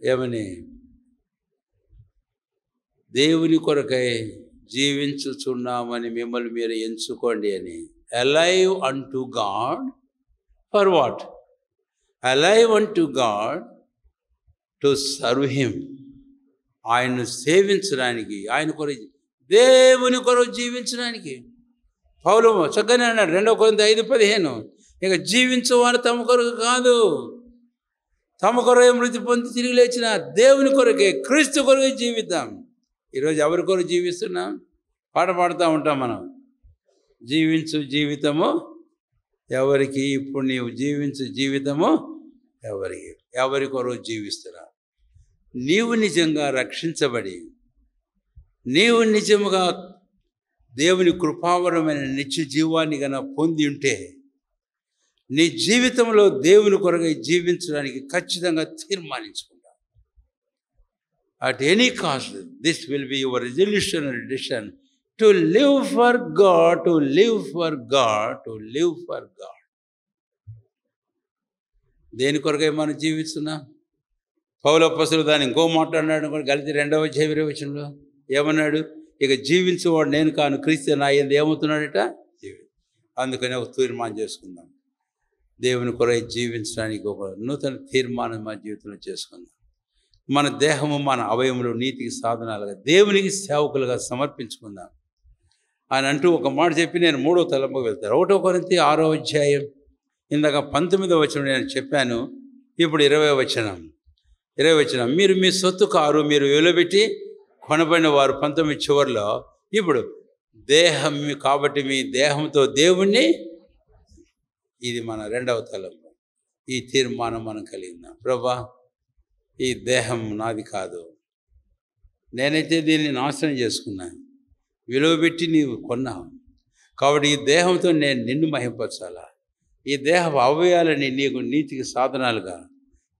[SPEAKER 1] ఏమని, దేవుని కొరకై జీవించుచున్నామని మిమ్మల్ని మీరు ఎంచుకోండి అని. Alive unto God for what? Alive unto God to serve him. ఆయన్ను సేవించడానికి, ఆయన కొరకు, దేవుని కొరకు జీవించడానికి. పౌలు చక్కగానే అన్నాడు 2 కొరింథీ 5:15, ఇక జీవించేవారు తమ కొరకు కాదు, తమ కొరకే మృతి పొంది తిరిగి లేచిన దేవుని కొరకే, క్రీస్తు కొరకే జీవిద్దాం. ఈరోజు ఎవరి కొరకు జీవిస్తున్నాం? పాట పాడుతూ ఉంటాం మనం, జీవించు జీవితము ఎవరికి, ఇప్పుడు నీవు జీవించు జీవితము ఎవరికి, ఎవరి కొరకు జీవిస్తున్నా? నీవు నిజంగా రక్షించబడి, నీవు నిజముగా దేవుని కృపావరమైన నిత్య జీవాన్ని గన పొంది ఉంటే, నీ జీవితంలో దేవుని కొరకై జీవించడానికి ఖచ్చితంగా తీర్మానించుకుంటావు. At any cost, this will be your resolution or decision to live for God, to live for God, to live for God. దేని కొరకై మనం జీవిస్తున్నాం? పౌలు అపోస్తలుడు దాన్ని ఇంకో మాట్లాడినాడు. గలతీ 2వ అధ్యాయం 20వ వచనంలో ఏమన్నాడు? ఇక జీవించేవాడు నేను కాను, క్రీస్తు నా యందు ఏమవుతున్నాడట? అందుకని ఒక తీర్మానం చేసుకుందాం. దేవుని కొరకై జీవించడానికి ఒక నూతన తీర్మానం మన జీవితంలో చేసుకుందాం. మన దేహము, మన అవయములు నీతికి సాధనాలుగా, దేవునికి సేవకులుగా సమర్పించుకుందాం అని అంటూ ఒక మాట చెప్పి నేను 3వ తలంపుకు వెళ్తాను. 1 కొరింథీ 6వ అధ్యాయం ఇందాక 19వ వచనం నేను చెప్పాను. ఇప్పుడు 20వ వచనం. మీరు మీ సొత్తు కారు, మీరు వెలువబెట్టి కొనబడిన వారు. 19 చివరిలో ఇప్పుడు దేహం కాబట్టి మీ దేహంతో దేవుణ్ణి, ఇది మన 2వ తలంపు. ఈ తీర్మానం మనం కలిగిందాం. ప్రభా, ఈ దేహం నాది కాదు, నేనైతే దీన్ని నాశనం చేసుకున్నాను, విలువ పెట్టి నీవు కొన్నావు, కాబట్టి ఈ దేహంతో నేను నిన్ను మహింపరచాలా, ఈ దేహ అవయవాలని నీకు నీతికి సాధనాలుగా,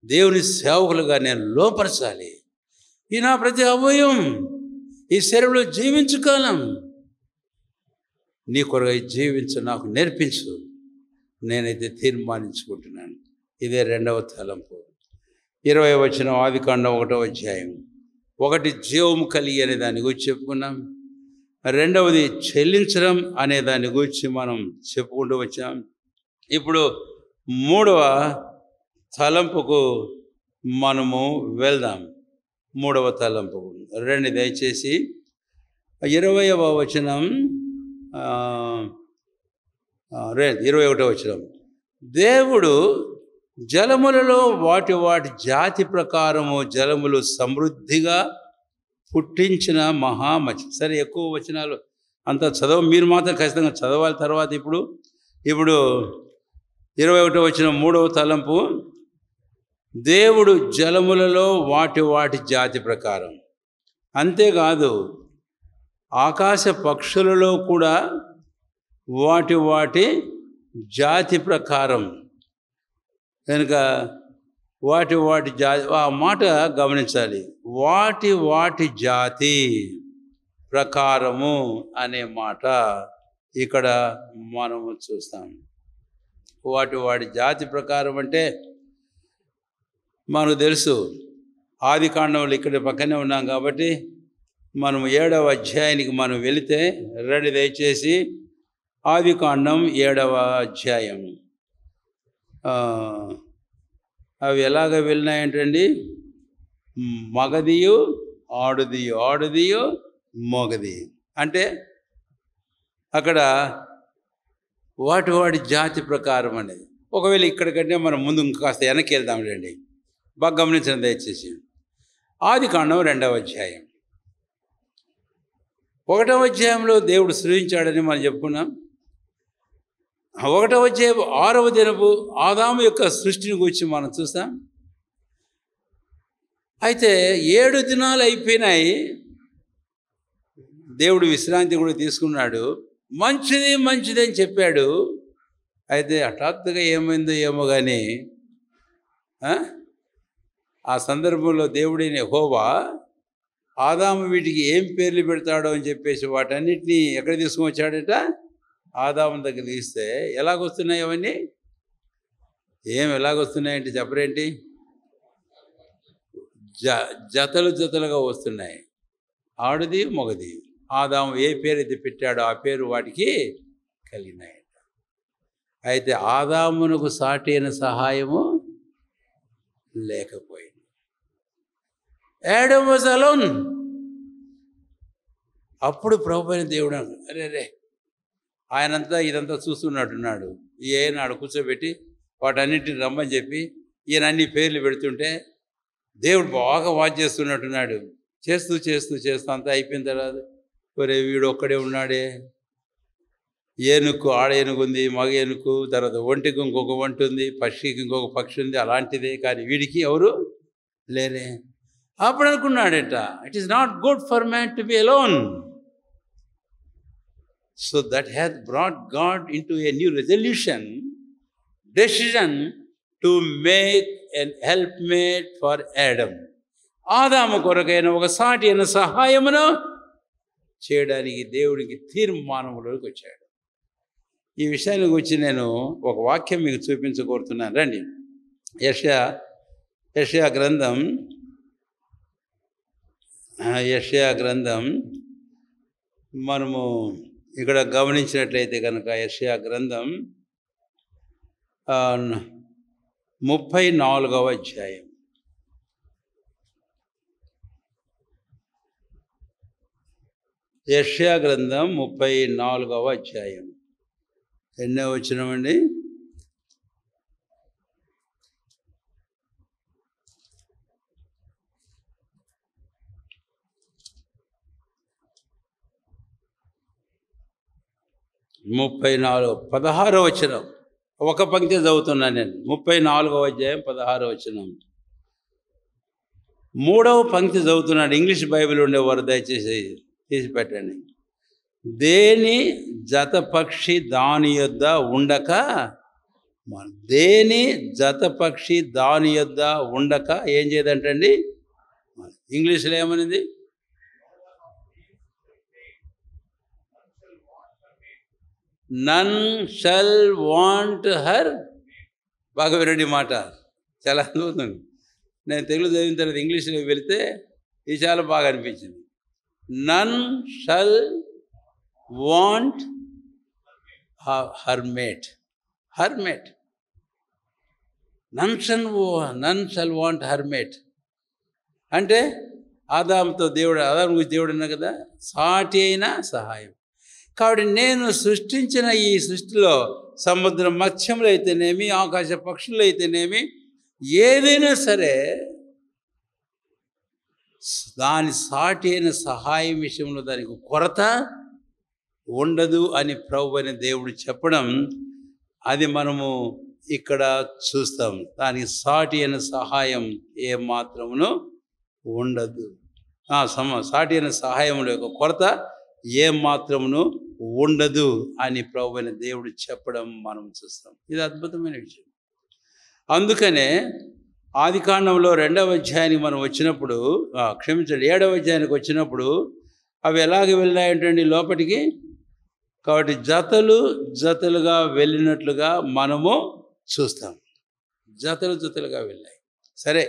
[SPEAKER 1] దేవుని సేవకులుగా నేను లోపరచాలి. ఈ నా ప్రతి అవయవం ఈ శరీరంలో జీవించుకాలం నీ కొరకై జీవించ నాకు నేర్పించు, నేనైతే తీర్మానించుకుంటున్నాను. ఇదే 2వ తలంపు. 20వ వచనం ఆదికాండం 1వ అధ్యాయం 1 జీవము కలిగి అనే దాని గురించి చెప్పుకున్నాం. రెండవది చెల్లించడం అనే దాని గురించి మనం చెప్పుకుంటూ వచ్చాం. ఇప్పుడు మూడవ తలంపుకు మనము వెళ్దాం. మూడవ తలంపుకు రండి దయచేసి 20వ వచనం 21వ వచనం. దేవుడు జలములలో వాటి జాతి ప్రకారము జలములు సమృద్ధిగా పుట్టించిన మహామత్స్యం. సరే, ఎక్కువ వచనాలు అంత మీరు మాత్రం ఖచ్చితంగా చదవాలి. తర్వాత ఇప్పుడు 21వ వచనం మూడవ తలంపు. దేవుడు జలములలో వాటి జాతి ప్రకారం, అంతేకాదు ఆకాశ పక్షులలో కూడా వాటి జాతి ప్రకారం. కనుక వాటి జాతి, ఆ మాట గమనించాలి. వాటి జాతి ప్రకారము అనే మాట ఇక్కడ మనము చూస్తాం. వాటి జాతి ప్రకారం అంటే మనకు తెలుసు. ఆది కాండంలో ఇక్కడ పక్కనే ఉన్నాం కాబట్టి మనం 7వ అధ్యాయానికి మనం వెళితే రండి దయచేసి. ఆది కాండం 7వ అధ్యాయం. అవి ఎలాగ వెళ్ళినాయంటండి? మగదియు ఆడుదియు, ఆడుదియు మగది. అంటే అక్కడ వాటి జాతి ప్రకారం అనేది. ఒకవేళ ఇక్కడికంటే మనం ముందు కాస్త వెనక్కి వెళ్దాం రండి. బాగా గమనించండి దయచేసి. ఆది కాండం 2వ అధ్యాయం. 1వ అధ్యాయంలో దేవుడు సృజించాడని మనం చెప్పుకున్నాం. 1వ అధ్యాయం 6వ దినపు ఆదాము యొక్క సృష్టిని గురించి మనం చూస్తాం. అయితే 7 దినాలు అయిపోయినాయి. దేవుడు విశ్రాంతి కూడా తీసుకున్నాడు. మంచిది అని చెప్పాడు. అయితే హఠాత్తుగా ఏమైందో ఏమో కానీ ఆ సందర్భంలో దేవుడైన యెహోవా ఆదాము వీటికి ఏం పేర్లు పెడతాడో అని చెప్పేసి వాటన్నిటినీ ఎక్కడ తీసుకొని వచ్చాడట? ఆదాము దగ్గర తీస్తే ఎలాగొస్తున్నాయి అవన్నీ? ఎలాగొస్తున్నాయంటే చెప్పరేంటి? జతలుగా వస్తున్నాయి. ఆడుది మగది. ఆదాము ఏ పేరు అయితే పెట్టాడో ఆ పేరు వాటికి కలిగినాయట. అయితే ఆదామునకు సాటి అయిన సహాయము లేకపోయింది. Adam was alone. అప్పుడు ప్రభువైన దేవుడు అరే ఆయనంతా ఇదంతా చూస్తున్నట్టున్నాడు. ఈయన ఆడ కూర్చోబెట్టి వాటన్నిటిని రమ్మని చెప్పి ఈయన అన్ని పేర్లు పెడుతుంటే దేవుడు బాగా వాచ్ చేస్తున్నట్టున్నాడు. చేస్తూ అంతా అయిపోయిన తర్వాత ఒరే వీడు ఒక్కడే ఉన్నాడే. ఏనుగు, ఆడ ఏనుగు ఉంది, మగ ఏనుగు, తర్వాత ఒంటికి ఇంకొక ఒంటి ఉంది, పక్షికి ఇంకొక పక్షి ఉంది, అలాంటిదే. కానీ వీడికి ఎవరు లేరే. అప్పుడు అనుకున్నాడట, it is not good for man to be alone. So that has brought God into a new decision to make an helpmate for Adam. ఆదాము కొరకైన ఒక సాటి అయిన సహాయమును చేయడానికి దేవుడికి తీర్మానంలోకి వచ్చాడు. ఈ విషయానికి వచ్చి నేను ఒక వాక్యం మీకు చూపించగోరుతున్నాను. రండి. యెషయా గ్రంథం మనము ఇక్కడ గమనించినట్లయితే కనుక యెషయా గ్రంథం 34వ అధ్యాయం. యెషయా గ్రంథం 34వ అధ్యాయం. ఎన్నో వచనమండి? 16వ వచనం. ఒక పంక్తి చదువుతున్నాను నేను. 34వ అధ్యాయం 16వ వచనం. 3వ పంక్తి చదువుతున్నాడు. ఇంగ్లీష్ బైబిల్ ఉండేవారు దయచేసి తీసి పెట్టండి. దేని జతపక్షి దాని యొద్ద ఉండక, ఏం చేయదంటండి? ఇంగ్లీష్లో ఏమనింది? నన్ షల్ వాంట్ హర్. బాగా వినండి మాట, చాలా అద్భుతం. నేను తెలుగు చదివిన తర్వాత ఇంగ్లీష్లో వెళితే ఇది చాలా బాగా అనిపించింది. నన్ షల్ వాంట్ హర్మేట్. హర్మేట్. నన్ షల్ వాంట్ హర్మేట్ అంటే ఆదాముతో ఆదాము గురించి దేవుడు అన్నా కదా, సాటి అయిన సహాయం. కాబట్టి నేను సృష్టించిన ఈ సృష్టిలో సముద్ర మత్స్యములు అయితేనేమి, ఆకాశ పక్షులు అయితేనేమి, ఏదైనా సరే దాని సాటి అయిన సహాయం విషయంలో దానికి కొరత ఉండదు అని ప్రభు అని దేవుడు చెప్పడం, అది మనము ఇక్కడ చూస్తాం. దానికి సాటి అయిన సహాయం ఏమాత్రమును ఉండదు. సాటి అయిన సహాయంలో యొక్క కొరత ఏమాత్రమును ఉండదు అని ప్రభు అయిన దేవుడు చెప్పడం మనం చూస్తాం. ఇది అద్భుతమైన విషయం. అందుకనే ఆదికాండంలో 2వ అధ్యాయానికి మనం వచ్చినప్పుడు, 7వ అధ్యాయానికి వచ్చినప్పుడు అవి ఎలాగ వెళ్ళాయంటండి లోపలికి. కాబట్టి జతలుగా వెళ్ళినట్లుగా మనము చూస్తాం. జతలుగా వెళ్ళాయి. సరే,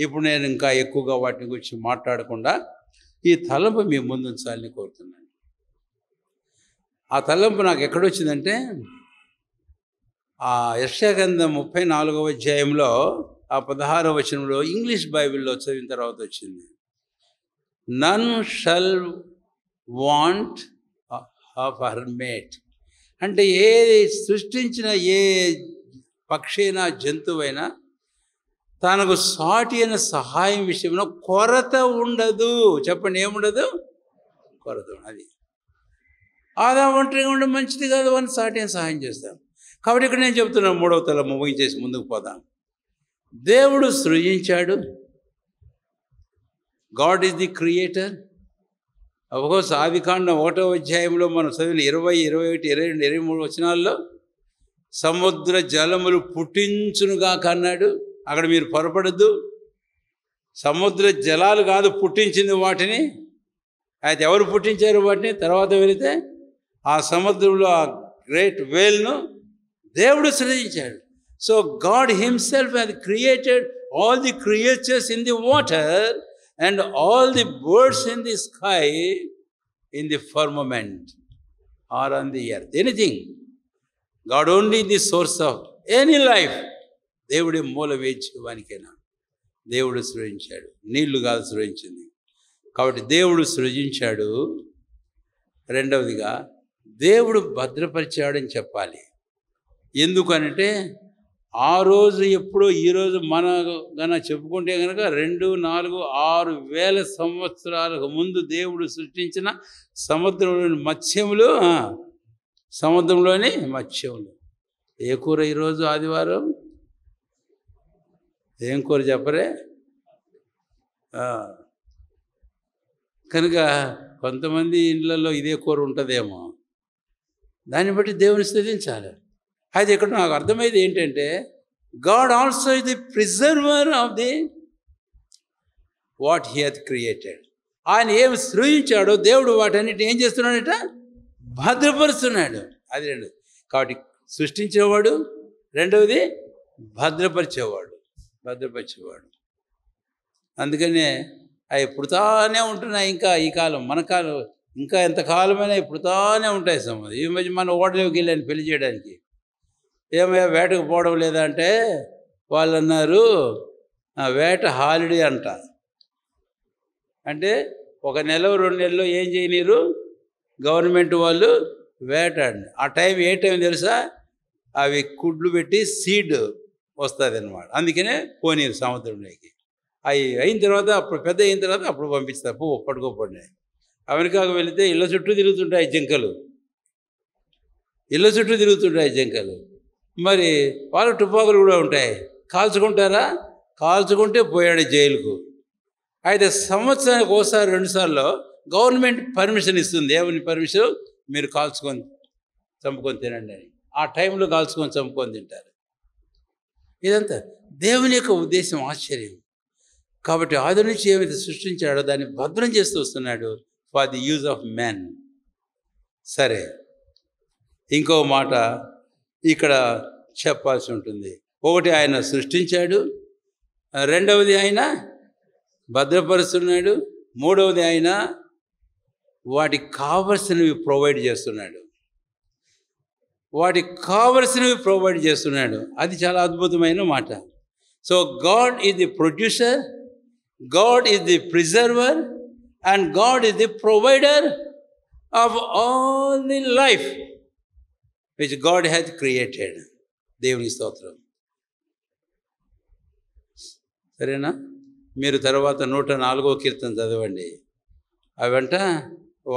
[SPEAKER 1] ఇప్పుడు నేను ఇంకా ఎక్కువగా వాటిని గురించి మాట్లాడకుండా ఈ తలంపు మీ ముందు ఉంచాలని కోరుతున్నాను. ఆ తలంపు నాకు ఎక్కడొచ్చిందంటే ఆ యెషయా గ్రంథం 34వ అధ్యాయంలో ఆ 16వ వచనంలో ఇంగ్లీష్ బైబిల్లో చదివిన తర్వాత వచ్చింది. నన్ షల్ వాంట్ హర్మేట్ అంటే ఏ సృష్టించిన ఏ పక్షి అయినా జంతువైనా తనకు సాటి అయిన సహాయం విషయంలో కొరత ఉండదు. చెప్పండి, ఏముండదు? కొరత. అది ఆదాము ఒంటరిగా ఉండే మంచిది కాదు, అని సాటి అయిన సహాయం చేస్తాం. కాబట్టి ఇక్కడ నేను చెప్తున్నాను, 3వ తలం ముగించేసి ముందుకు పోదాం. దేవుడు సృజించాడు. God is the creator. Of course ఆదికాండం 1వ అధ్యాయంలో మనం చదివిన 20, 21, 22, 23 వచనాల్లో సముద్ర జలములు పుట్టించునుగా కన్నాడు. అక్కడ మీరు పొరపడద్దు. సముద్ర జలాలు కాదు పుట్టించింది వాటిని. అయితే ఎవరు పుట్టించారు వాటిని? తర్వాత వెళితే ఆ సముద్రంలో ఆ గ్రేట్ వేల్ను దేవుడు సృజించాడు. So God himself has created all the creatures in the water and all the birds in the sky, in the firmament or on the earth. Anything. God only the source of any life. దేవుడి మూల వేయించడానికైనా దేవుడు సృజించాడు. నీళ్లు కాదు సృజించింది. కాబట్టి దేవుడు సృజించాడు. రెండవదిగా దేవుడు భద్రపరిచాడని చెప్పాలి. ఎందుకనంటే ఆ రోజు ఎప్పుడో ఈరోజు మన గన చెప్పుకుంటే కనుక 2, 4, 6 వేల సంవత్సరాలకు ముందు దేవుడు సృష్టించిన సముద్రంలోని మత్స్యములు. సముద్రంలోని మత్స్యములు. ఏ కూర ఈరోజు ఆదివారం? ఏం కూర చెప్పరే? కనుక కొంతమంది ఇళ్ళల్లో ఇదే కూర ఉంటుందేమో. దాన్ని బట్టి దేవుని స్తుతించాలి. అయితే ఇక్కడ నాకు అర్థమైంది ఏంటంటే, God also is the preserver of the what he height created. ఆయన ఏమి సృజించాడో దేవుడు వాటన్నిటిని ఏం చేస్తున్నాడట? భద్రపరుస్తున్నాడు. అది రెండోది. కాబట్టి సృష్టించేవాడు, రెండవది భద్రపరిచేవాడు. అందుకనే అవి పుడతానే ఉంటున్నాయి. ఇంకా ఈ కాలం, మన కాలం, ఇంకా ఎంతకాలమైనా పుడతానే ఉంటాయి. ఈ మధ్య మన ఓడలోకి వెళ్ళాను పెళ్లి చేయడానికి. ఏమయ్యా వేటకు పోవడం లేదా అంటే వాళ్ళు అన్నారు, వేట హాలిడే అంట. అంటే 1 నెల 2 నెలలు ఏం చేయనీరు గవర్నమెంట్ వాళ్ళు వేటాడిని. ఆ టైం ఏ టైం తెలుసా? అవి కుడ్లు పెట్టి సీడ్ వస్తుంది అన్నమాట. అందుకనే పోనీరు సముద్రంలోకి. అవి అయిన తర్వాత, అప్పుడు పెద్ద అయిన తర్వాత అప్పుడు పంపిస్తారు. పట్టుకోపడినాయి. అమెరికాకు వెళితే ఇళ్ళ చుట్టూ తిరుగుతుంటాయి జింకలు. మరి వాళ్ళకు తుపాకులు కూడా ఉంటాయి. కాల్చుకుంటారా? కాల్చుకుంటే పోయాడు జైలుకు. అయితే సంవత్సరానికి ఒకసారి 2 సార్లు గవర్నమెంట్ పర్మిషన్ ఇస్తుంది. ఏమని పర్మిషన్? మీరు కాల్చుకొని చంపుకొని తినండి అని. ఆ టైంలో కాల్చుకొని చంపుకొని తింటారు. ఇదంతా దేవుని యొక్క ఉద్దేశం. ఆశ్చర్యం. కాబట్టి ఆది నుంచి ఏమైతే సృష్టించాడో దాన్ని భద్రం చేస్తూ వస్తున్నాడు for the use of man. సరే, ఇంకో మాట ఇక్కడ చెప్పాల్సి ఉంటుంది. ఒకటి, ఆయన సృష్టించాడు. రెండవది, ఆయన భద్రపరుస్తున్నాడు. మూడవది, ఆయన వాటికి కావలసినవి ప్రొవైడ్ చేస్తున్నాడు. వాటికి కావలసినవి ప్రొవైడ్ చేస్తున్నాడు. అది చాలా అద్భుతమైన మాట. So God is the producer, God is the preserver and God is the provider of all the life which God has created. దేవుని స్తోత్రం. సరేనా? మీరు తర్వాత 104వ కీర్తన చదవండి. అవంట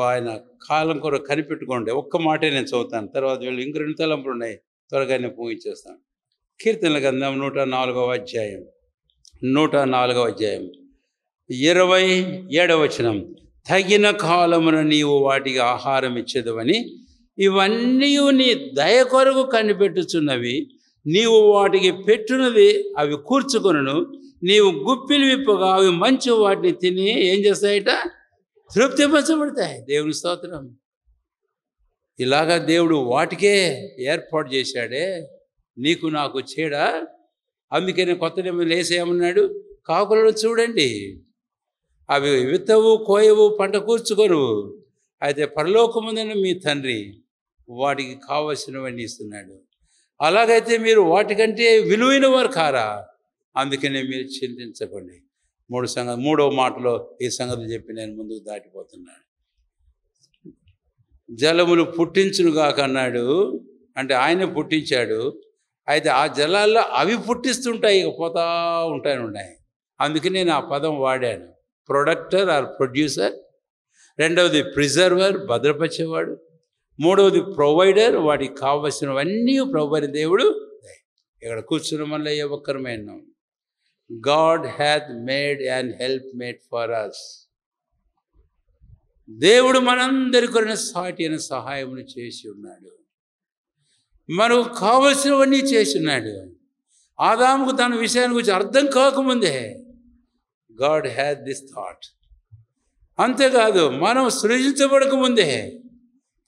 [SPEAKER 1] ఆయన కాలం కొరకు కనిపెట్టుకోండి. ఒక్క మాటే నేను చదువుతాను, తర్వాత వీళ్ళు ఇంక 2 తలంపులు ఉన్నాయి, త్వరగా నేను పూజించేస్తాను. కీర్తనల గ్రంథం 104వ అధ్యాయం 27వ వచనం. తగిన కాలమున నీవు వాటికి ఆహారం ఇచ్చేదవని, ఇవన్నీ నీ దయ కొరకు కనిపెట్టుచున్నవి. నీవు వాటికి పెట్టున్నది అవి కూర్చుకొనును. నీవు గుప్పిలు విప్పగా అవి మంచి వాటిని తిని ఏం చేస్తాయట? తృప్తిపరచబడతాయి. దేవుని స్తోత్రం. ఇలాగా దేవుడు వాటికే ఏర్పాటు చేశాడే, నీకు నాకు చేయడా? అందుకనే కొత్త నిబంధనలు ఏమన్నాడు? కాకులను చూడండి, అవి విత్తవు, కోయవు, పంట కూర్చుకోరు, అయితే పరలోకముందున మీ తండ్రి వాటికి కావలసినవన్నీ ఇస్తున్నాడు. అలాగైతే మీరు వాటికంటే విలువైన వారు కారా? అందుకనే మీరు చింతించకండి. మూడవ మాటలో ఈ సంగతి చెప్పి నేను ముందుకు దాటిపోతున్నాను. జలములు పుట్టించునుగాక అన్నాడు, అంటే ఆయనే పుట్టించాడు. అయితే ఆ జలాల్లో అవి పుట్టిస్తుంటాయి, ఇక పోతా ఉన్నాయి. అందుకే నేను ఆ పదం వాడాను, ప్రొడక్టర్ ఆర్ ప్రొడ్యూసర్. రెండవది ప్రిజర్వర్, భద్రపరిచేవాడు. మూడవది ప్రొవైడర్, వాటికి కావలసినవన్నీ ప్రొవైడ్ దేవుడు. ఇక్కడ కూర్చున్న మళ్ళీ ఏ ఒక్కరమైనా God hath made an helpmate for us. దేవుడు మనందరి కొరకు సాటి అయిన సహాయమును చేసి ఉన్నాడు. మనకు కావలసినవన్నీ చేసి ఉన్నాడు. ఆదాముకు తన విషయాన్ని గురించి అర్థం కాకముందే God had this thought. అంతేకాదు, మనం సృజించబడకముందే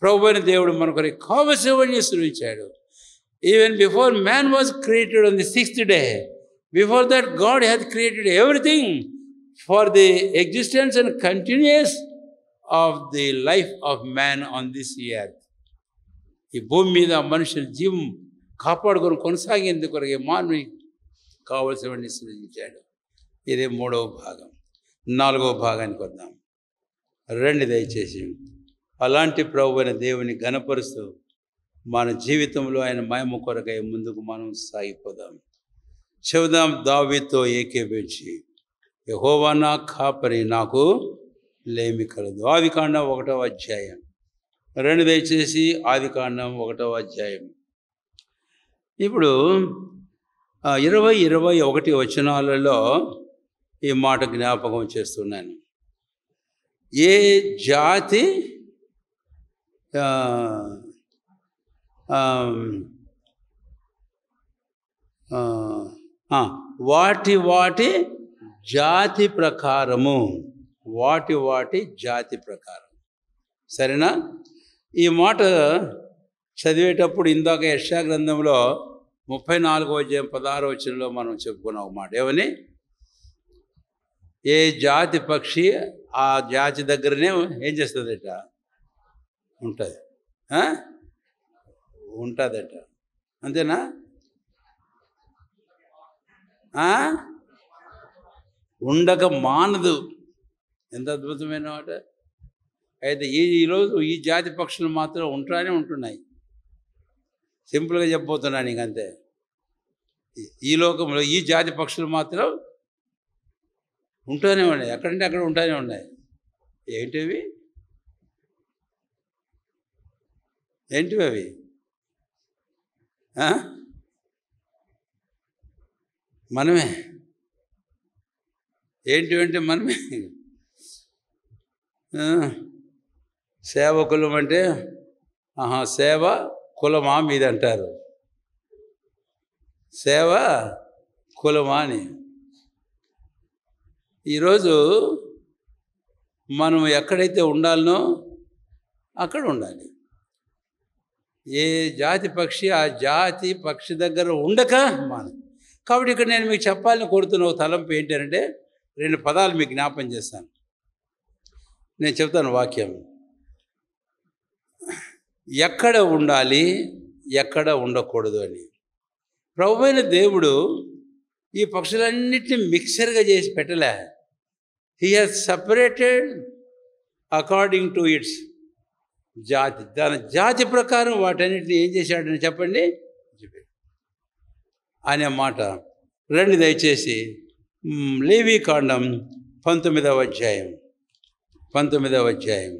[SPEAKER 1] ప్రభువైన దేవుడు మన కొరకు కావలసినవన్నీ సృజించాడు. Even before man was created on the 6th day, before that God has created everything for the existence and continuance of the life of man on this earth. ఈ భూమి మీద మనుషుల జీవం కాపాడుకొని కొనసాగేందుకు కొరకు మానవుని కావలసినవన్నీ సృజించాడు. ఇదే 3వ భాగం. 4వ భాగానికి వద్దాం రండి దయచేసి. అలాంటి ప్రభువైన దేవుని ఘనపరుస్తూ మన జీవితంలో ఆయన మహిమ కొరకై ముందుకు మనం సాగిపోదాం. చెబుదాం దావీదుతో ఏకీభవించి, యెహోవా నా కాపరి, నాకు లేమి కలదు. ఆదికాండం 1వ అధ్యాయం. రండి దయచేసి ఆదికాండం 1వ అధ్యాయం. ఇప్పుడు 20, 21 వచనాలలో ఈ మాట జ్ఞాపకం చేస్తున్నాను. ఏ జాతి వాటి జాతి ప్రకారము, వాటి జాతి ప్రకారం. సరేనా? ఈ మాట చదివేటప్పుడు ఇందాక యెషయా గ్రంథంలో 34వ అధ్యాయం 16వ వచనంలో మనం చెప్పుకున్నాం ఒక మాట. ఏమని? ఏ జాతి పక్షి ఆ జాతి దగ్గరనే ఏం చేస్తుందట? ఉంటుందట. అంతేనా? ఉండక మానదు. ఎంత అద్భుతమైన మాట. అయితే ఈరోజు ఈ జాతి పక్షులు మాత్రం ఉంటున్నాయి. సింపుల్గా చెప్పబోతున్నాను ఇంకంతే. ఈ లోకంలో ఈ జాతి పక్షులు మాత్రం ఉంటూనే ఉన్నాయి, ఎక్కడంటే అక్కడ ఉంటూనే ఉన్నాయి. ఏంటివి అవి? మనమే. ఏంటివంటే మనమే. సేవకులం అంటే సేవ కులమా మీద అంటారు. సేవ కులమా అని. ఈరోజు మనం ఎక్కడైతే ఉండాలనో అక్కడ ఉండాలి. ఏ జాతి పక్షి ఆ జాతి పక్షి దగ్గర ఉండక మనం. కాబట్టి ఇక్కడ నేను మీకు చెప్పాలని కోరుతున్న తలంపు ఏంటంటే 2 పదాలు మీకు జ్ఞాపం చేస్తాను. నేను చెప్తాను వాక్యం. ఎక్కడ ఉండాలి, ఎక్కడ ఉండకూడదు అని. ప్రభువైన దేవుడు ఈ పక్షులన్నిటిని మిక్సర్గా చేసి పెట్టలే. He has separated according to it's జాతి. దాని జాతి ప్రకారం వాటన్నిటిని ఏం చేశాడని చెప్పండి అనే మాట. రండి దయచేసి లేవీకాండం 19వ అధ్యాయం. 19వ అధ్యాయం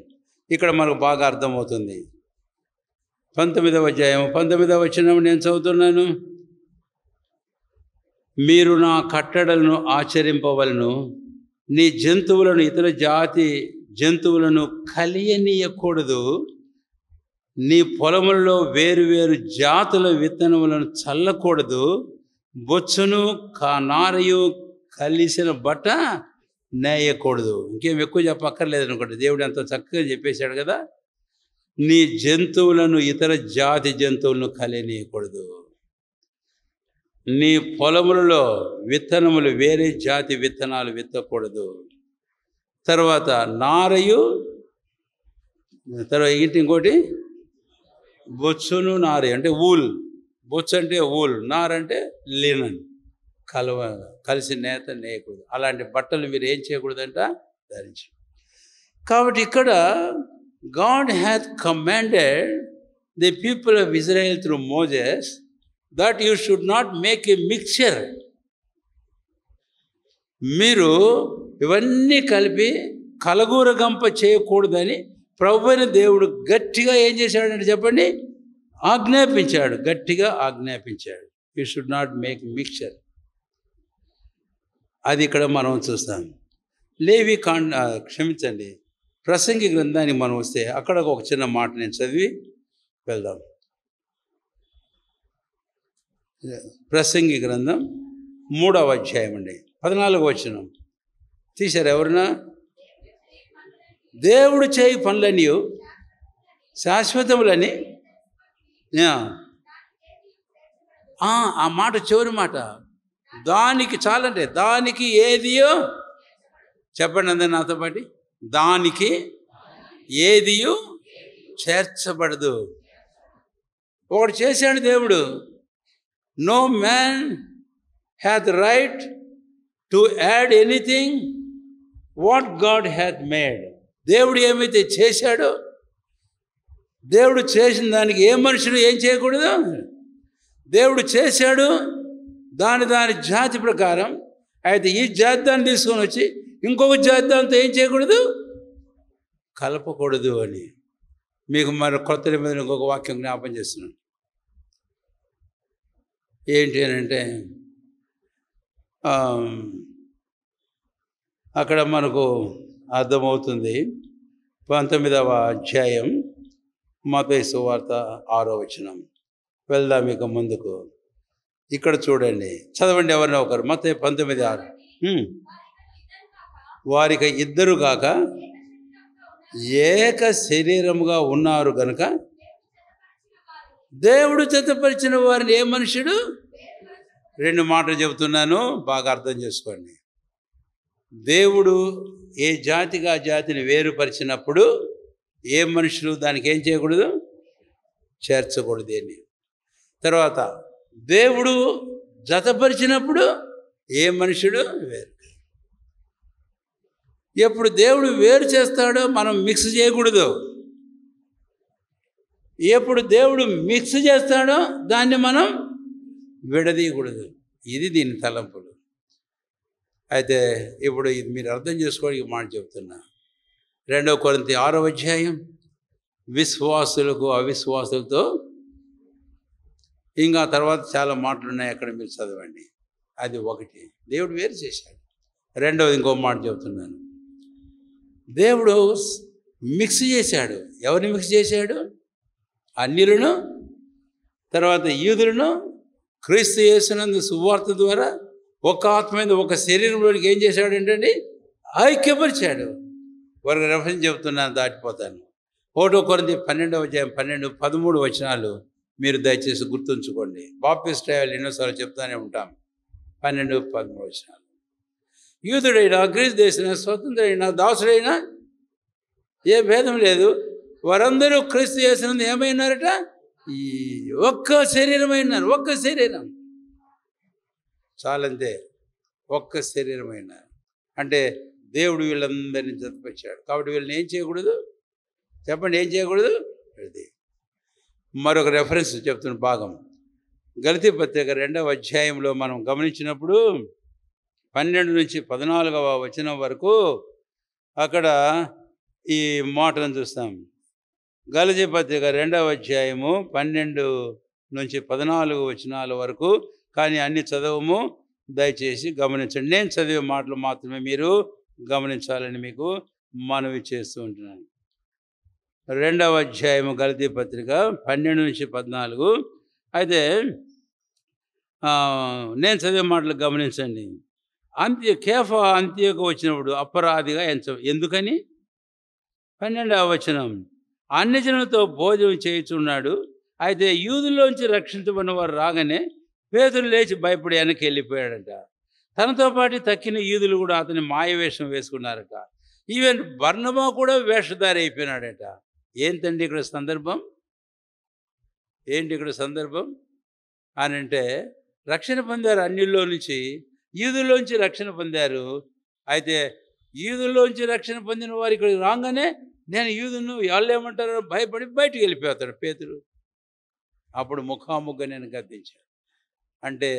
[SPEAKER 1] ఇక్కడ మనకు బాగా అర్థమవుతుంది. 19వ అధ్యాయం 19వ వచనం నేను చదువుతున్నాను. మీరు నా కట్టడలను ఆచరింపవలను, నీ జంతువులను ఇతర జాతి జంతువులను కలియనీయకూడదు, నీ పొలములలో వేరు జాతుల విత్తనములను చల్లకూడదు, బొచ్చును నారయు కలిసిన బట్ట నేయకూడదు. ఇంకేం ఎక్కువ చెప్పక్కర్లేదు అనుకోండి, దేవుడు ఎంతో చక్కగా చెప్పేశాడు కదా. నీ జంతువులను ఇతర జాతి జంతువులను కలియనీయకూడదు, నీ పొలములలో విత్తనములు వేరే జాతి విత్తనాలు విత్తకూడదు. తర్వాత నారయు, తర్వాత ఇంకోటి బొచ్చును నారయు అంటే ఊల్. బొచ్చు అంటే ఊల్, నార అంటే లినన్. కలిసి నేత నేయకూడదు. అలాంటి బట్టలు మీరు ఏం చేయకూడదంట, ధరించి. కాబట్టి ఇక్కడ God hath commanded the people of Israel through Moses that you should not make a mixture. మీరు ఇవన్నీ కలిపి కలగూరగంప చేయకూడదని ప్రభువైన దేవుడు గట్టిగా ఏం చేశాడంటే చెప్పండి, ఆజ్ఞాపించాడు. గట్టిగా ఆజ్ఞాపించాడు. You should not make mixture. అది ఇక్కడ మనం చూస్తాం. క్షమించండి, ప్రసంగి గ్రంథానికి మనం వస్తే అక్కడ ఒక చిన్న మాట నేను చదివి వెళ్దాం. ప్రసంగి గ్రంథం 3వ అధ్యాయం అండి, 14వ వచనం తీశారు ఎవరన్నా? దేవుడు చేయి పనులని శాశ్వతములని. ఆ మాట చివరి మాట, దానికి చాలంటే దానికి ఏదియో చెప్పండి అందరు నాతో పాటి, దానికి ఏదియో చేర్చబడదు. ఒకటి చేశాడు దేవుడు. No man hath right to add anything what God hath made. దేవుడు ఏమైతే చేశాడో, దేవుడు చేసిన దానికి ఏ మనుషుడు ఏం చేయకూడదు. దేవుడు చేశాడు దాని జాతి ప్రకారం. అయితే ఈ జాతి దాన్ని తీసుకొని వచ్చి ఇంకొక జాతి దాంతో ఏం చేయకూడదు, కలపకూడదు అని. మీకు మరి కొత్త నిబంధన ఇంకొక వాక్యం జ్ఞాపం చేస్తున్నాను. ఏంటి అని అంటే, అక్కడ మనకు అర్థమవుతుంది. 19వ అధ్యాయం మత్తయి సువార్త 6వ వచనం. వెళ్దాం ఇక ముందుకు. ఇక్కడ చూడండి, చదవండి ఎవరినో ఒకరు. మత్తయి 19:6. వారికి ఇద్దరు కాక ఏక శరీరముగా ఉన్నారు గనుక దేవుడు జతపరిచిన వారిని ఏ మనుషుడు. 2 మాటలు చెబుతున్నాను, బాగా అర్థం చేసుకోండి. దేవుడు ఏ జాతిగా జాతిని వేరుపరిచినప్పుడు ఏ మనుషులు దానికి ఏం చేయకూడదు, చేర్చకూడదు అని. తర్వాత దేవుడు జతపరిచినప్పుడు ఏ మనుషుడు వేరు. ఎప్పుడు దేవుడు వేరు చేస్తాడో మనం మిక్స్ చేయకూడదు. ఎప్పుడు దేవుడు మిక్స్ చేస్తాడో దాన్ని మనం విడదీయకూడదు. ఇది దీని తలంపులు. అయితే ఇప్పుడు ఇది మీరు అర్థం చేసుకోవడానికి మాట చెప్తున్నా. 2 కొరింథీ 6వ అధ్యాయం, విశ్వాసులకు అవిశ్వాసులతో, ఇంకా తర్వాత చాలా మాటలు ఉన్నాయి అక్కడ, మీరు చదవండి. అది ఒకటి, దేవుడు వేరు చేశాడు. రెండవది ఇంకో మాట చెబుతున్నాను, దేవుడు మిక్స్ చేశాడు. ఎవరిని మిక్స్ చేశాడు? అన్యులను, తర్వాత యూదులను క్రీస్తు యేసునందు సువార్త ద్వారా ఒక ఆత్మ మీద ఒక శరీరంలోనికి ఏం చేశాడు ఏంటండి, ఐక్యపరిచాడు. వారికి రెఫరెన్స్ చెబుతున్నాను, దాటిపోతాను. 1 కొరింథీ 12వ అధ్యాయం 12, 13 వచనాలు మీరు దయచేసి గుర్తుంచుకోండి. బాప్టిస్ట్ ఎన్నోసార్లు చెప్తానే ఉంటాం. 12, 13 వచనాలు. యూదుడైనా, గ్రీస్ దేశమైనా, స్వతంత్రుడైనా, దాసుడైనా ఏ భేదం లేదు. వారందరూ క్రీస్తు యేసునందు ఏమైనారట? ఈ ఒక్క శరీరమైనారు. ఒక్క శరీరం చాలంతే. ఒక్క శరీరమైనారు అంటే దేవుడు వీళ్ళందరినీ జతపరిచాడు. కాబట్టి వీళ్ళని ఏం చేయకూడదు చెప్పండి? ఏం చేయకూడదు? ఇది మరొక రెఫరెన్స్ చెప్తున్న భాగం గలతీ పత్రిక 2వ అధ్యాయంలో మనం గమనించినప్పుడు 12 నుంచి 14వ వచనం వరకు అక్కడ ఈ మాటలను చూస్తాం. గలతీ పత్రిక 2వ అధ్యాయము 12 నుంచి 14 వచనాల వరకు. కానీ అన్ని చదవము, దయచేసి గమనించండి. నేను చదివే మాటలు మాత్రమే మీరు గమనించాలని మీకు మనవి చేస్తూ ఉంటున్నాను. 2వ అధ్యాయము గలతీ పత్రిక 12 నుంచి 14. అయితే నేను చదివే మాటలు గమనించండి. కేఫా అంత్యోకు వచ్చినప్పుడు అపరాధిగా ఎందుకని? 12వ వచనం, అన్యజనులతో భోజనం చేయుచున్నాడు. అయితే యూదుల్లోంచి రక్షించబడిన వారు రాగానే పేతురు లేచి భయపడి వెనక్కి వెళ్ళిపోయాడట. తనతో పాటు తక్కిన యూదులు కూడా అతని మాయవేషం వేసుకున్నారట. ఈవెన్ బర్నబా కూడా వేషధారి అయిపోయినాడట. ఏంటండి ఇక్కడ సందర్భం? ఏంటి ఇక్కడ సందర్భం అని అంటే, రక్షణ పొందారు అన్యుల్లో నుంచి, యూదుల్లోంచి రక్షణ పొందారు. అయితే యూదుల్లోంచి రక్షణ పొందిన వారు ఇక్కడికి రాగానే నేను యూదును వాళ్ళు ఏమంటారో భయపడి బయటికి వెళ్ళిపోతాడు పేతురు. అప్పుడు ముఖాముఖగా నేను గద్దించాను. అంటే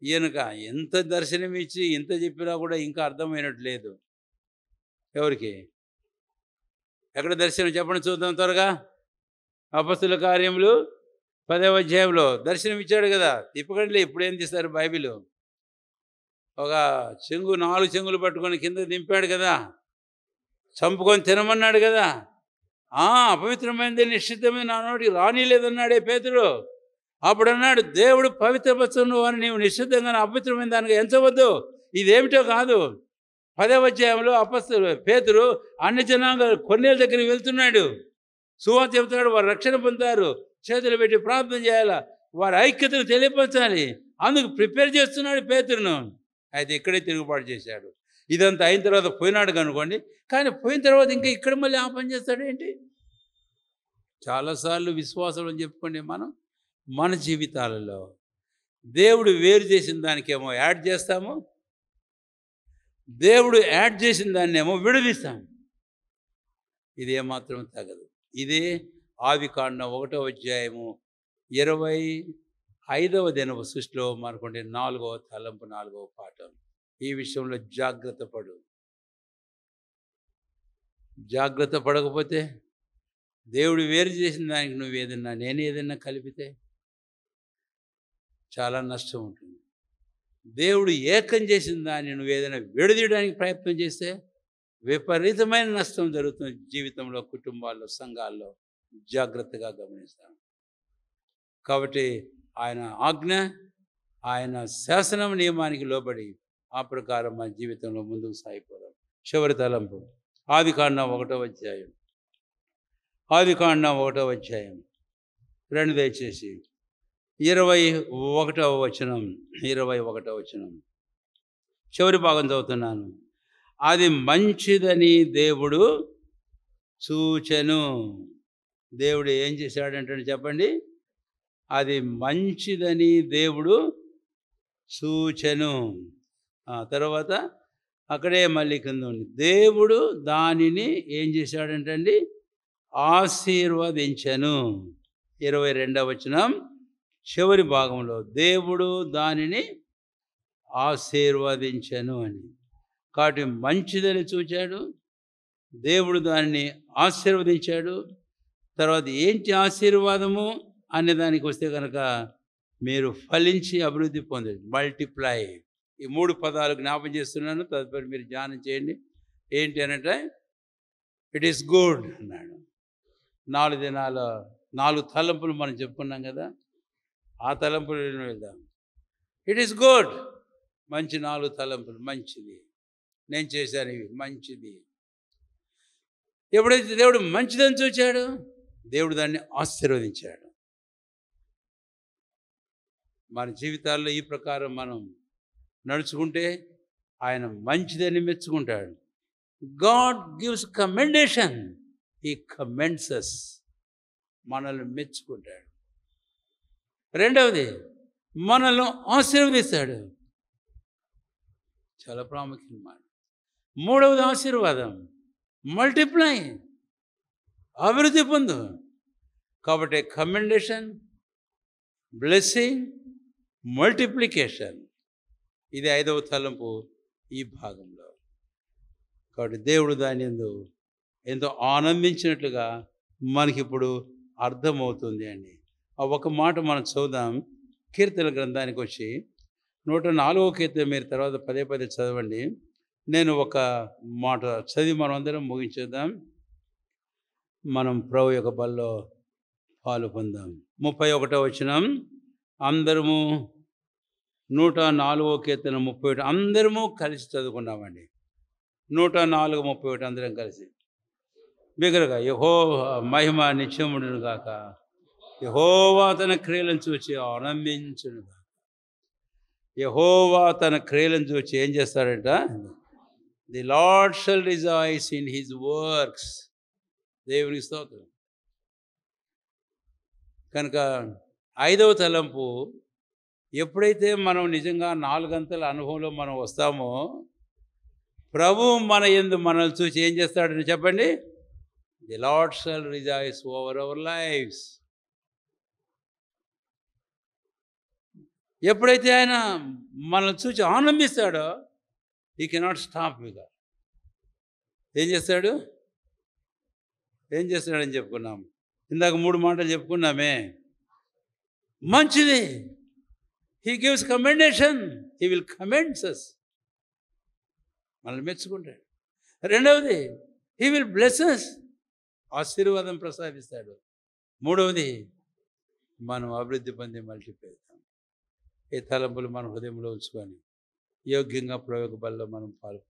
[SPEAKER 1] ఈయనక ఎంత దర్శనం ఇచ్చి ఇంత చెప్పినా కూడా ఇంకా అర్థమైనట్టు లేదు. ఎవరికి? ఎక్కడ దర్శనం చెప్పండి చూద్దాం త్వరగా. అపొస్తలుల కార్యములు 10వ అధ్యాయంలో దర్శనం ఇచ్చాడు కదా. తిప్పకండి, ఇప్పుడేం తీస్తారు బైబిల్. ఒక చెంగు 4 చెంగులు పట్టుకొని కింద దింపాడు కదా. చంపుకొని తినమన్నాడు కదా. అపవిత్రమైనది నిశ్చితమైన నా నోటికి రానిలేదన్నాడే పేతురు. అప్పుడు అన్నాడు, దేవుడు పవిత్రపరచున్న వారిని నీవు నిశ్చితంగా అపవిత్రమైన దానిగా ఎంచవద్దు. ఇదేమిటో కాదు. 10వ అధ్యాయంలో అపొస్తలుడు పేతురు అన్ని జనాంగ కొన్నేళ్ళ దగ్గరికి వెళ్తున్నాడు. సువార్త చెబుతాడు. వారు రక్షణ పొందుతారు, చేతులు పెట్టి ప్రార్థన చేయాలా, వారి ఐక్యతను తెలియపరచాలి. అందుకు ప్రిపేర్ చేస్తున్నాడు పేతురును. అయితే ఇక్కడే తిరుగుబాటు చేశాడు. ఇదంతా అయిన తర్వాత పోయినాడు కనుకోండి. కానీ పోయిన తర్వాత ఇంకా ఇక్కడ మళ్ళీ ఆ పని చేస్తాడు ఏంటి? చాలాసార్లు విశ్వాసం అని చెప్పుకోండి మన జీవితాలలో దేవుడు వేరు చేసిన దానికేమో యాడ్ చేస్తాము, దేవుడు యాడ్ చేసిన దాన్నేమో విడదీస్తాం. ఇది ఏమాత్రం తగదు. ఇదే ఆదికాండం 1వ అధ్యాయము 25వ దినపు సృష్టిలో మనకుంటే 4వ తలంపు 4వ పాఠం. ఈ విషయంలో జాగ్రత్త పడు. జాగ్రత్త పడకపోతే దేవుడు వేరు చేసిన దానికి నేనేదన్నా కలిపితే చాలా నష్టం ఉంటుంది. దేవుడు ఏకం చేసిన దాన్ని నువ్వేదైనా విడదీయడానికి ప్రయత్నం చేస్తే విపరీతమైన నష్టం జరుగుతుంది జీవితంలో, కుటుంబాల్లో, సంఘాల్లో. జాగ్రత్తగా గమనిస్తాను. కాబట్టి ఆయన ఆజ్ఞ, ఆయన శాసనం, నియమానికి లోబడి ఆ ప్రకారం మన జీవితంలో ముందుకు సాగిపోదాం. చివరి తలంపు ఆదికాండం 1వ అధ్యాయం. ఆదికాండం 1వ అధ్యాయం 2 దయచేసి 21వ వచనం. 21వ వచనం చివరి భాగం చదువుతున్నాను. అది మంచిదని దేవుడు చూచెను. దేవుడు ఏం చేశాడంటే చెప్పండి? అది మంచిదని దేవుడు చూచెను. తర్వాత అక్కడే మళ్ళీ కింద ఉంది, దేవుడు దానిని ఏం చేశాడంటండి? ఆశీర్వదించెను. 22వ వచనం చివరి భాగంలో దేవుడు దానిని ఆశీర్వదించెను అని. కాబట్టి మంచిదని చూచాడు, దేవుడు దానిని ఆశీర్వదించాడు. తర్వాత ఏంటి ఆశీర్వాదము అనే దానికి వస్తే కనుక మీరు ఫలించి అభివృద్ధి పొందండి, మల్టిప్లై. ఈ 3 పదాలు జ్ఞాపం చేస్తున్నాను, తదుపరి మీరు ధ్యానం చేయండి. ఏంటి అనంటే ఇట్ ఈస్ గుడ్ అన్నాడు. 4 దినాల 4 తలంపులు మనం చెప్పుకున్నాం కదా, ఆ తలంపులు వెళ్దాం. ఇట్ ఈస్ గుడ్, మంచి 4 తలంపులు. మంచిది, నేను చేశాను, ఇవి మంచిది. ఎప్పుడైతే దేవుడు మంచిదని చూచాడు, దేవుడు దాన్ని ఆశీర్వదించాడు. మన జీవితాల్లో ఈ ప్రకారం మనం నడుచుకుంటే ఆయన మంచిదని మెచ్చుకుంటాడు. God gives commendation. He commends, మనల్ని మెచ్చుకుంటాడు. రెండవది, మనల్ని ఆశీర్వదిస్తాడు. చాలా ప్రాముఖ్యమైన మాట. మూడవది ఆశీర్వాదం, మల్టిప్లై, అభివృద్ధి పొందు. కాబట్టి కమెండేషన్, బ్లెస్సింగ్, మల్టిప్లికేషన్, ఇది 5వ తలంపు ఈ భాగంలో. కాబట్టి దేవుడు దాని యందు ఎంతో ఆనందించినట్లుగా మనకిప్పుడు అర్థమవుతుంది అండి. ఆ ఒక మాట మనం చదువుదాం. కీర్తన గ్రంథానికి వచ్చి 104వ కీర్తన మీరు తర్వాత పదే పదే చదవండి. నేను ఒక మాట చదివి మనం అందరం ముగించేద్దాం. మనం ప్రభు యొక్క బల్లో పాలు పొందాం. 31వ వచనం, అందరము 104వ కీర్తన 31 అందరము కలిసి చదువుకున్నామండి. 104, 31 అందరం కలిసి బిగ్గరగా, యెహోవా మహిమ నిత్యముండును గాక, యెహోవా తన క్రియలను చూచి ఆనందించును గాక. యెహోవా తన క్రియలను చూచి ఏం చేస్తాడంట? The Lord shall rejoice in his works. దేవునికి స్తోత్రం. కనుక 5వ తలంపు, ఎప్పుడైతే మనం నిజంగా 4 గంటల అనుభవంలో మనం వస్తామో, ప్రభువు మన యందు మనల్ని చూసి ఏం చేస్తాడని చెప్పండి? The Lord shall rejoice over our lives. ఎప్పుడైతే ఆయన మనల్ని చూసి ఆనందిస్తాడో, హీ కెనాట్ స్టాప్. ఇక ఏం చేస్తాడు? ఏం చేస్తున్నాడని చెప్పుకున్నాం. ఇందాక 3 మాటలు చెప్పుకున్నామే. మంచిది, he gives commendation, he will commends us, మనల్ని మెచ్చుకుంటాడు. రెండవది, హీ విల్ బ్లెస్ అస్, ఆశీర్వాదం ప్రసాదిస్తాడు. మూడవది, మనం అభివృద్ధి పొంది మల్టిప్లై అవుతాం. ఈ తలంపులు మన హృదయంలో ఉంచుకొని యోగ్యంగా ప్రయోగ బల్లో మనం పాల్గొంటాం.